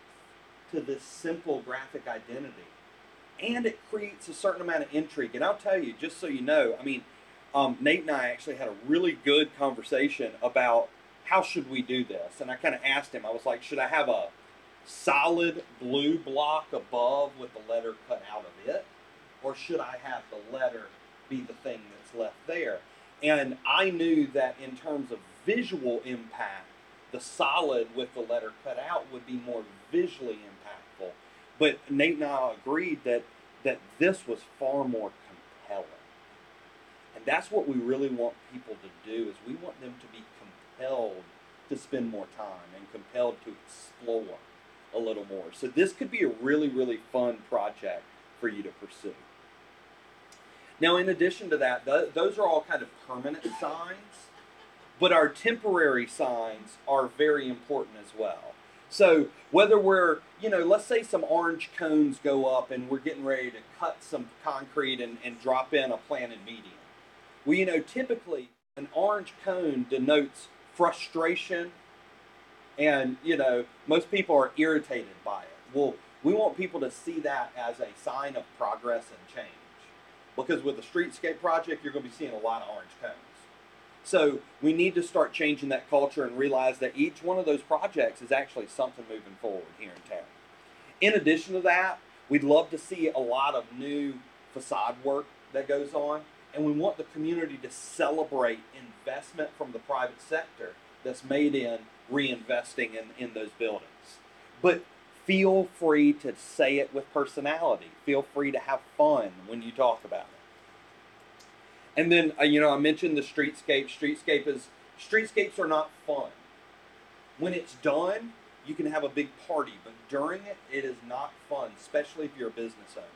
to this simple graphic identity. And it creates a certain amount of intrigue. And I'll tell you, just so you know, I mean, Nate and I actually had a really good conversation about how should we do this. And I kind of asked him, I was like, should I have solid blue block above with the letter cut out of it? Or should I have the letter be the thing that's left there? And I knew that in terms of visual impact, the solid with the letter cut out would be more visually impactful. But Nate and I agreed that this was far more compelling. And that's what we really want people to do, is we want them to be compelled to spend more time and compelled to explore a little more. So this could be a really, really fun project for you to pursue. Now, in addition to that, those are all kind of permanent signs, but our temporary signs are very important as well. So whether we're, let's say some orange cones go up and we're getting ready to cut some concrete and drop in a planted median. Well, typically an orange cone denotes frustration, and, most people are irritated by it. Well, we want people to see that as a sign of progress and change. Because with the streetscape project, you're going to be seeing a lot of orange cones. So we need to start changing that culture and realize that each one of those projects is actually something moving forward here in town. In addition to that, we'd love to see a lot of new facade work that goes on. And we want the community to celebrate investment from the private sector that's made in reinvesting in those buildings. But feel free to say it with personality. Feel free to have fun when you talk about it. And then, I mentioned the streetscape. Streetscapes are not fun. When it's done, you can have a big party, but during it, it is not fun, especially if you're a business owner.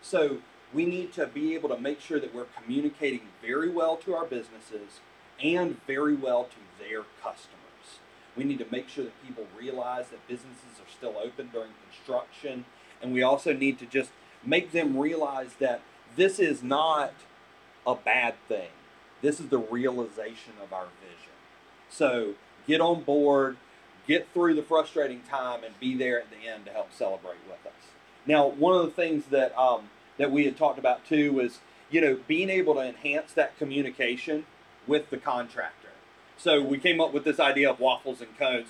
So we need to be able to make sure that we're communicating very well to our businesses and very well to their customers. We need to make sure that people realize that businesses are still open during construction. And we also need to just make them realize that this is not a bad thing. This is the realization of our vision. So get on board, get through the frustrating time, and be there at the end to help celebrate with us. Now, one of the things that that we had talked about too was, being able to enhance that communication with the contractor. So we came up with this idea of waffles and cones.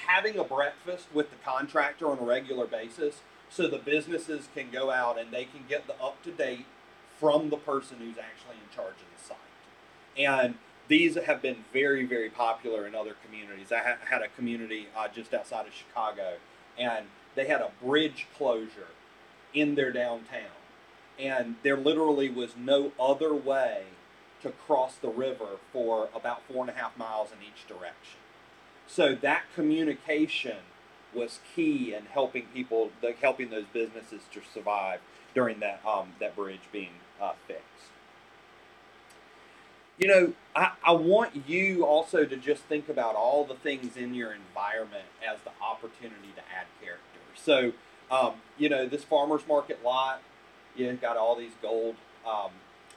Having a breakfast with the contractor on a regular basis, so the businesses can go out and they can get the up-to-date from the person who's actually in charge of the site. And these have been very, very popular in other communities. I had a community just outside of Chicago, and they had a bridge closure in their downtown. And there literally was no other way to cross the river for about 4.5 miles in each direction. So that communication was key in helping people, helping those businesses to survive during that bridge being fixed. I want you also to just think about all the things in your environment as the opportunity to add character. So, this farmer's market lot, got all these gold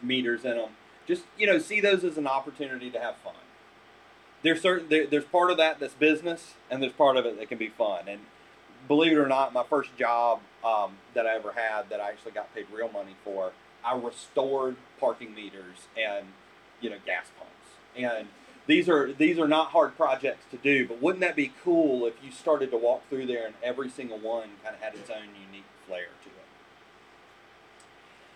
meters in them. Just, see those as an opportunity to have fun. There's part of that that's business, and there's part of it that can be fun. And believe it or not, my first job that I ever had that I actually got paid real money for, I restored parking meters and, gas pumps. And these are not hard projects to do, but wouldn't that be cool if you started to walk through there and every single one kind of had its own unique flair to it?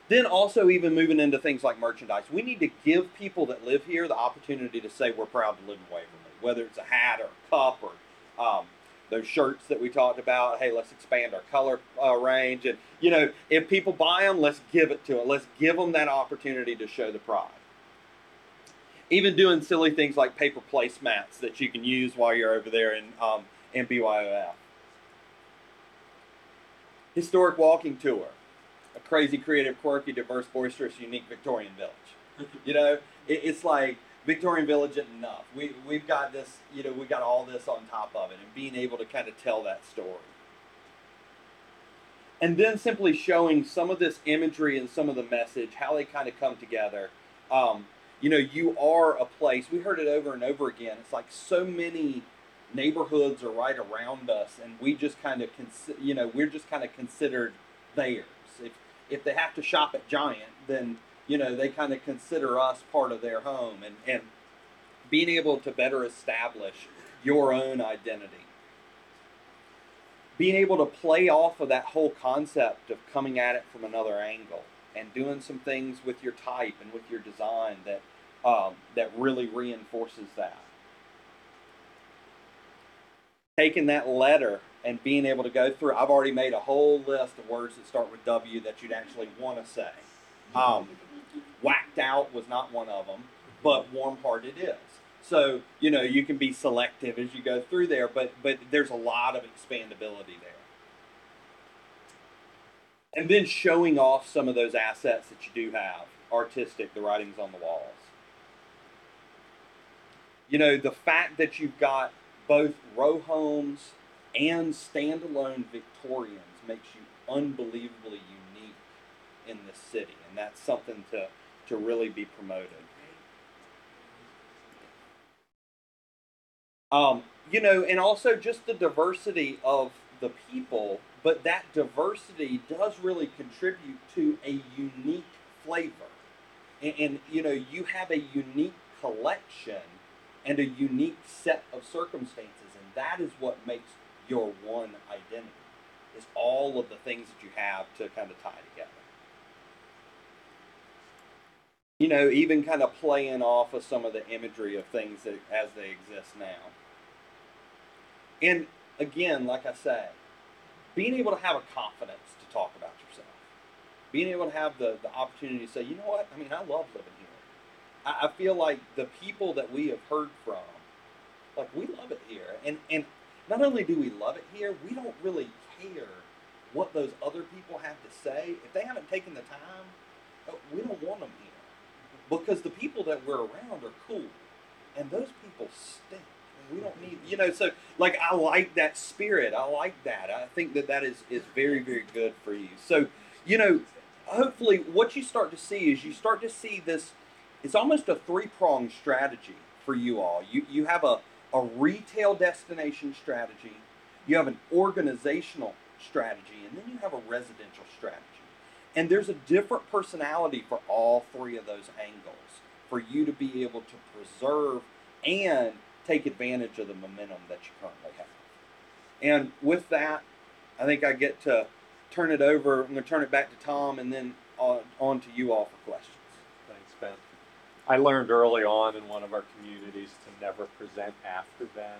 Then also even moving into things like merchandise, we need to give people that live here the opportunity to say we're proud to live in Waverly, whether it's a hat or a cup or those shirts that we talked about. Hey, let's expand our color range. And, if people buy them, let's give it to them. Let's give them that opportunity to show the pride. Even doing silly things like paper placemats that you can use while you're over there in BYOF. Historic walking tour. A crazy, creative, quirky, diverse, boisterous, unique Victorian village. It's like Victorian Village isn't enough. We've got this, we've got all this on top of it, and being able to kind of tell that story. And then simply showing some of this imagery and some of the message, how they kind of come together. You are a place, we heard it over and over again, it's like so many neighborhoods are right around us, and we just kind of, we're just kind of considered theirs. If they have to shop at Giant, then, they kind of consider us part of their home, and being able to better establish your own identity. being able to play off of that whole concept of coming at it from another angle and doing some things with your type and with your design that really reinforces that. Taking that letter and being able to go through, I've already made a whole list of words that start with W that you'd actually want to say. Whacked out was not one of them, but warm-hearted is. So, you know, you can be selective as you go through there, but there's a lot of expandability there. And then showing off some of those assets that you do have, artistic, the writings on the walls. You know, the fact that you've got both row homes and standalone Victorians makes you unbelievably unique in this city, and that's something to really be promoted. You know, and also just the diversity of the people, but that diversity does really contribute to a unique flavor. And you know, you have a unique collection and a unique set of circumstances, and that is what makes your one identity, is all of the things that you have to kind of tie together. You know, even kind of playing off of some of the imagery of things that, as they exist now. And again, like I say, being able to have a confidence to talk about yourself. Being able to have the opportunity to say, you know what, I mean, I love living here. I feel like the people that we have heard from, like, we love it here. And not only do we love it here, we don't really care what those other people have to say. If they haven't taken the time, we don't want them here. Because the people that we're around are cool. And those people stink. We don't need, you know, so, like, I like that spirit. I like that. I think that is very, very good for you. So, you know, hopefully what you start to see is you start to see this, it's almost a three-pronged strategy for you all. You have a retail destination strategy, you have an organizational strategy, and then you have a residential strategy. And there's a different personality for all three of those angles for you to be able to preserve and take advantage of the momentum that you currently have. And with that, I think I get to turn it over. I'm going to turn it back to Tom and then on to you all for questions. Thanks, Ben. I learned early on in one of our communities to never present after Ben,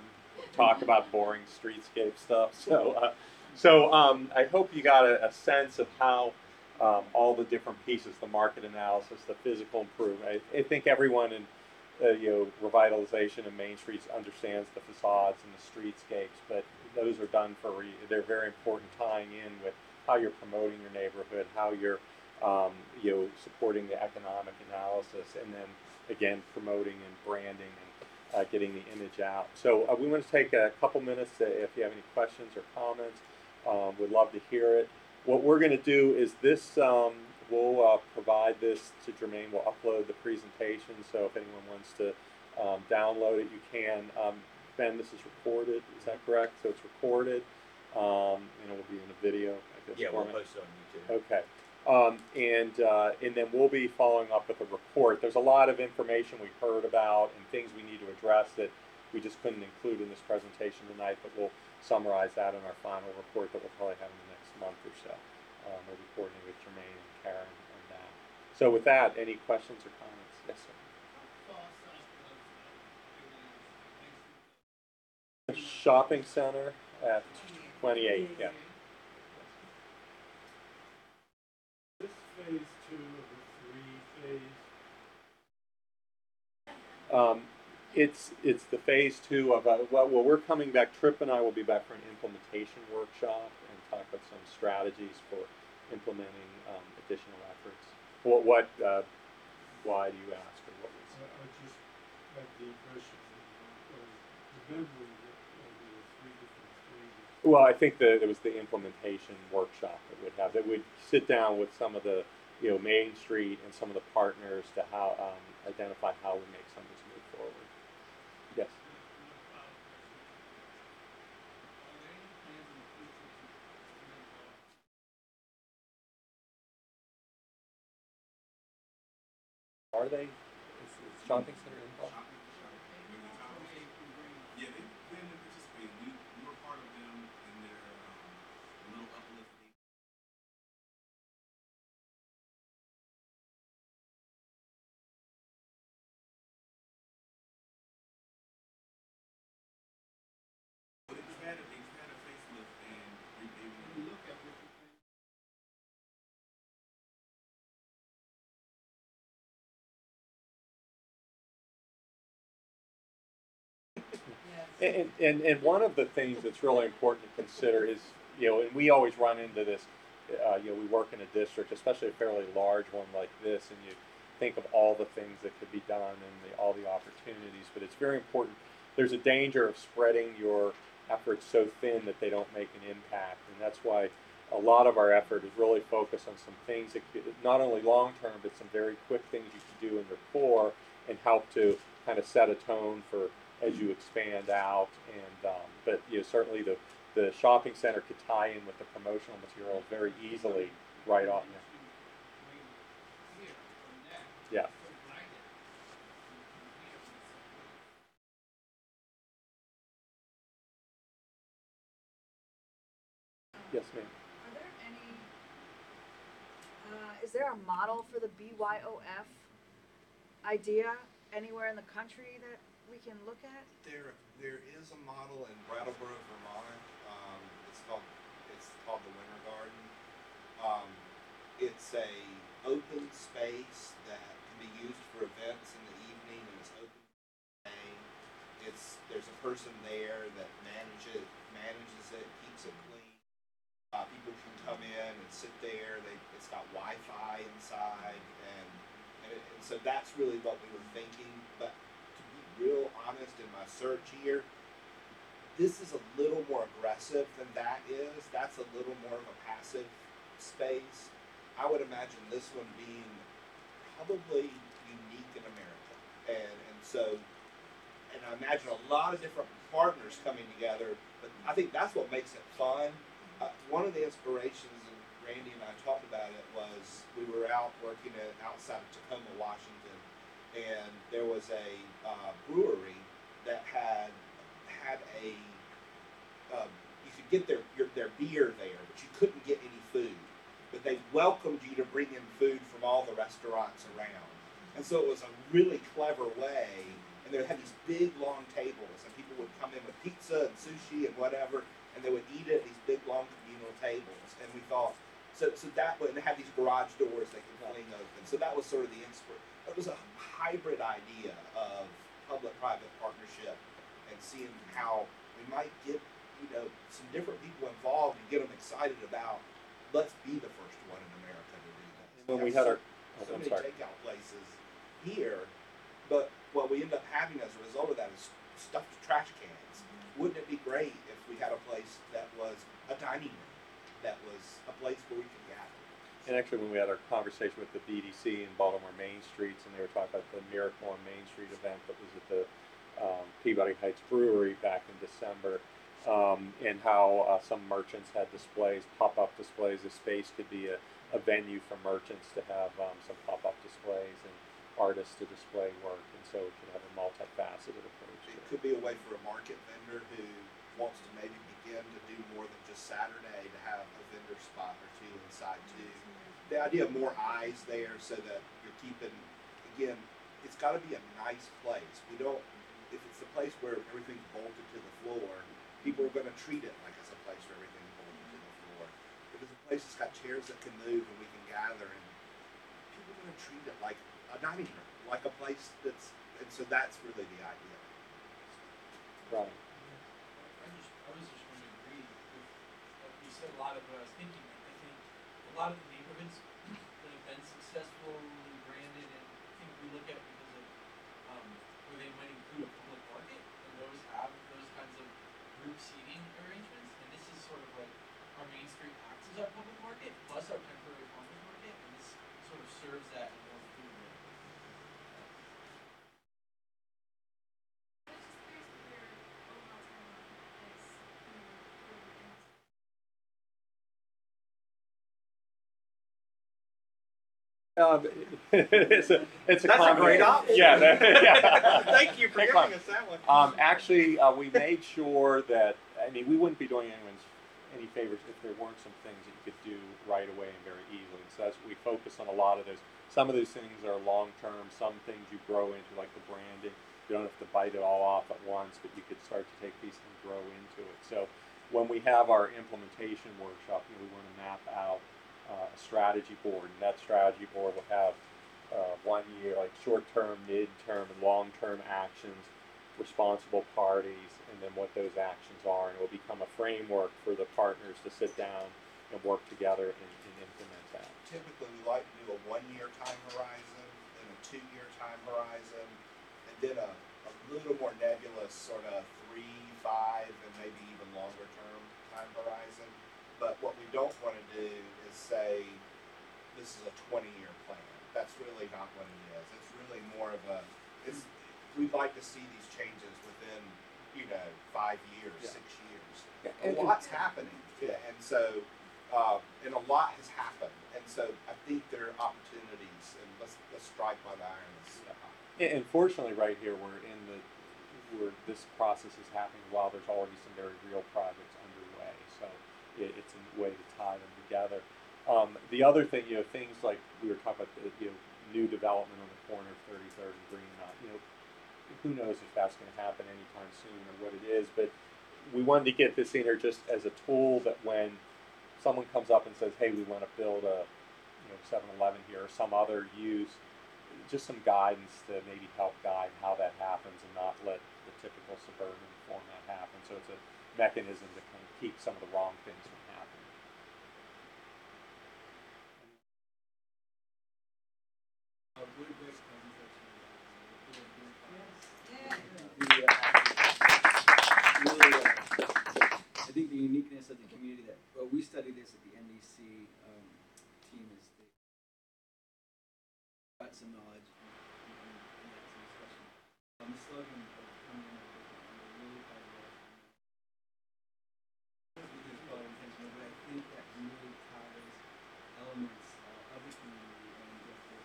talk about boring streetscape stuff. So I hope you got a sense of how all the different pieces, the market analysis, the physical improvement. I think everyone in revitalization of Main Streets understands the facades and the streetscapes, but those are done for they're very important, tying in with how you're promoting your neighborhood, how you're supporting the economic analysis, and then again promoting and branding and getting the image out. So we want to take a couple minutes if you have any questions or comments. We'd love to hear it. What we're going to do is this. We'll provide this to Jermaine. We'll upload the presentation, so if anyone wants to download it, you can. Ben, this is recorded. Is that correct? So it's recorded. We'll be in a video. Yeah, we'll post it on YouTube. Okay. And then we'll be following up with a report. There's a lot of information we heard about and things we need to address that we just couldn't include in this presentation tonight, but we'll summarize that in our final report that we'll probably have in the next month or so. We'll be coordinating with Jermaine and Karen on that. So with that, any questions or comments? Yes, sir. The shopping center at 28, yeah. This phase 2 of the 3 phase? It's the phase 2 of, well, we're coming back, Tripp and I will be back for an implementation workshop and talk about some strategies for implementing additional efforts. Why do you ask? Or what was I just had the impression that the memory that there were 3 different phases. Well, I think that it was the implementation workshop that would sit down with some of the Main Street and some of the partners to identify how we make some of this move forward. Yes. Are they? Is shopping center involved? Yeah, they've been participating. We were part of them in their And one of the things that's really important to consider is, and we always run into this, we work in a district, especially a fairly large one like this, and you think of all the things that could be done and all the opportunities, but it's very important. There's a danger of spreading your efforts so thin that they don't make an impact, and that's why a lot of our effort is really focused on some things that could, not only long term, but some very quick things you can do in your core and help to kind of set a tone for as you expand out. And but certainly the shopping center could tie in with the promotional materials very easily right on there. Yeah. Yes, ma'am. Are there any, is there a model for the BYOF idea anywhere in the country that we can look at? There is a model in Brattleboro, Vermont. It's called the Winter Garden. It's a open space that can be used for events in the evening, and it's open all day. There's a person there that manages it, keeps it clean. People can come in and sit there. It's got Wi-Fi inside, and so that's really what we were thinking. But to be real honest, in my search here, this is a little more aggressive than that is. That's a little more of a passive space. I would imagine this one being probably unique in America, and I imagine a lot of different partners coming together. But I think that's what makes it fun. One of the inspirations, and Randy and I talked about it, was we were out working outside of Tacoma, Washington, and there was a brewery that had a you could get their beer there, but you couldn't get any food. But they welcomed you to bring in food from all the restaurants around, and so it was a really clever way. And they had these big long tables, and people would come in with pizza and sushi and whatever, and they would eat it at these big long communal tables. And we thought, so that would, and they had these garage doors they could fling open. So that was sort of the it was a hybrid idea of public-private partnership and seeing how we might get some different people involved and get them excited about, let's be the first one in America to do this. When we had so many takeout places here, but what we end up having as a result of that is stuffed trash cans. Wouldn't it be great if we had a place that was a dining room, that was a place where we could gather? And actually, when we had our conversation with the BDC in Baltimore Main Streets, and they were talking about the Miracle on Main Street event that was at the Peabody Heights Brewery back in December, and how some merchants had displays, pop-up displays. The space could be a venue for merchants to have some pop-up displays and artists to display work, and so it could have a multifaceted approach. It could be a way for a market vendor who wants to maybe begin to do more than just Saturday to have a vendor spot or two inside too. The idea of more eyes there so that you're keeping, again, it's got to be a nice place. If it's a place where everything's bolted to the floor, people are going to treat it like it's a place where everything's bolted to the floor. If it's a place that's got chairs that can move and we can gather, and people are going to treat it like a dining room, like a place and so that's really the idea. Right. I was just going to agree with what you said. A lot of what I was thinking. I think a lot of the neighborhoods that have been successfully branded, and I think we look at because of where they might include a public market, and those have those kinds of group seating arrangements. And this is sort of like our Main Street acts as our public market plus our temporary farmers market, and this sort of serves that in one food way. It's a That's a combination. great option. Yeah. Yeah. Thank you for Hey, giving us that one. Actually, we made sure that, we wouldn't be doing anyone any favors if there weren't some things that you could do right away and very easily. So that's we focus on a lot of those. Some of those things are long term. Some things you grow into, like the branding. You don't have to bite it all off at once, but you could start to take these and grow into it. So when we have our implementation workshop, we want to map out a strategy board, and that strategy board will have 1 year, like short-term, mid-term, and long-term actions responsible parties, and then what those actions are, and it will become a framework for the partners to sit down and work together and implement that. Typically, we like to do a 1-year time horizon, then a 2-year time horizon, and then a little more nebulous sort of 3, 5, and maybe even longer term time horizon. But what we don't want to do is say this is a 20-year plan. That's really not what it is. It's really more of a. We'd like to see these changes within, 5 years, Yeah. 6 years. And A lot's happening, and so. And a lot has happened, and so I think there are opportunities, and let's strike while the iron is hot. And fortunately, right here, where this process is happening while there's already some very real projects underway. So it's a way to tie them together. The other thing, things like we were talking about, new development on the corner of 33rd and Greenmount. Who knows if that's going to happen anytime soon or what it is, but we wanted to get this in here just as a tool that when someone comes up and says, hey, we want to build a 7-Eleven here or some other use, just some guidance to maybe help guide how that happens and not let the typical suburban format happen. So it's a mechanism to kind of keep some of the wrong things from happening. I think the uniqueness of the community that, well, we study this at the NDC team is they got some knowledge and some discussion. The slogan of coming in at really hard work. It's probably intentional, but I think that really ties elements of the community and just the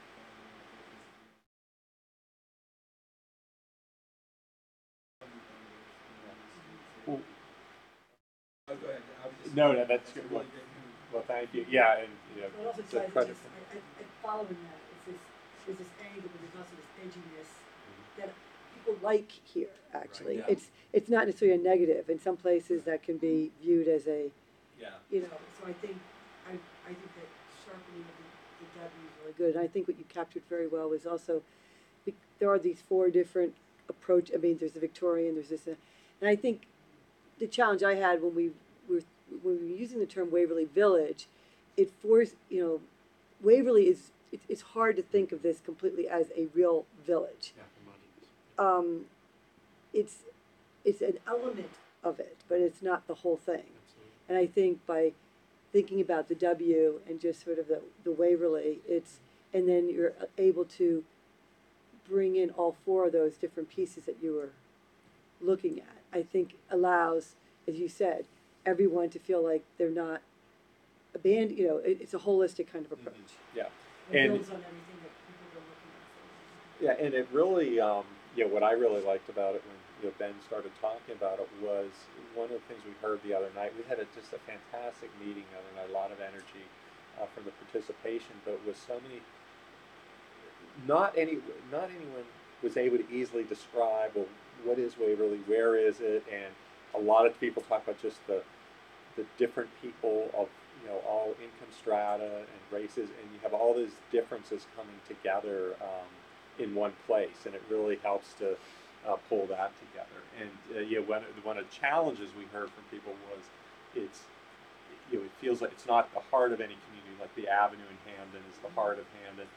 Well, oh, go ahead. I was just, no, that's good. really Well, thank you. Yeah, and But also it's a ties credit. following that, there's this anger, but there's also this edginess that people like here, actually. Right, yeah. It's not necessarily a negative. In some places that can be viewed as a, Yeah. so I think that sharpening of the W is really good. And I think what you captured very well was also, there are these 4 different there's the Victorian, there's this, and I think the challenge I had when we were using the term Waverly Village, it forced, Waverly it's hard to think of this completely as a real village. It's an element of it, but it's not the whole thing. And I think by thinking about the W and just sort of the Waverly, and then you're able to bring in all 4 of those different pieces that you were looking at, I think allows, as you said, everyone to feel like they're not abandoned. It's a holistic kind of approach. Yeah, It and builds on everything that people have been looking at. yeah, and it really, what I really liked about it when Ben started talking about it was one of the things we heard the other night. We had just a fantastic meeting the other night, a lot of energy from the participation, but with so many. Not anyone was able to easily describe, well, what is Waverly, where is it, and a lot of people talk about just the different people of all income strata and races, and you have all these differences coming together in one place, and it really helps to pull that together. And one of the challenges we heard from people was it feels like it's not the heart of any community, like the Avenue in Hamden is the heart of Hamden.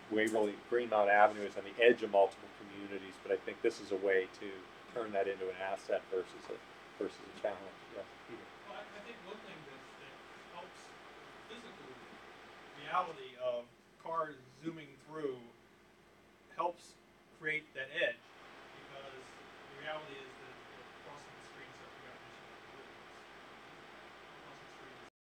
Waverly, Greenmount Avenue is on the edge of multiple communities, but I think this is a way to turn that into an asset versus a challenge. Yeah, Peter. Well, I think one thing that helps physical reality of cars zooming through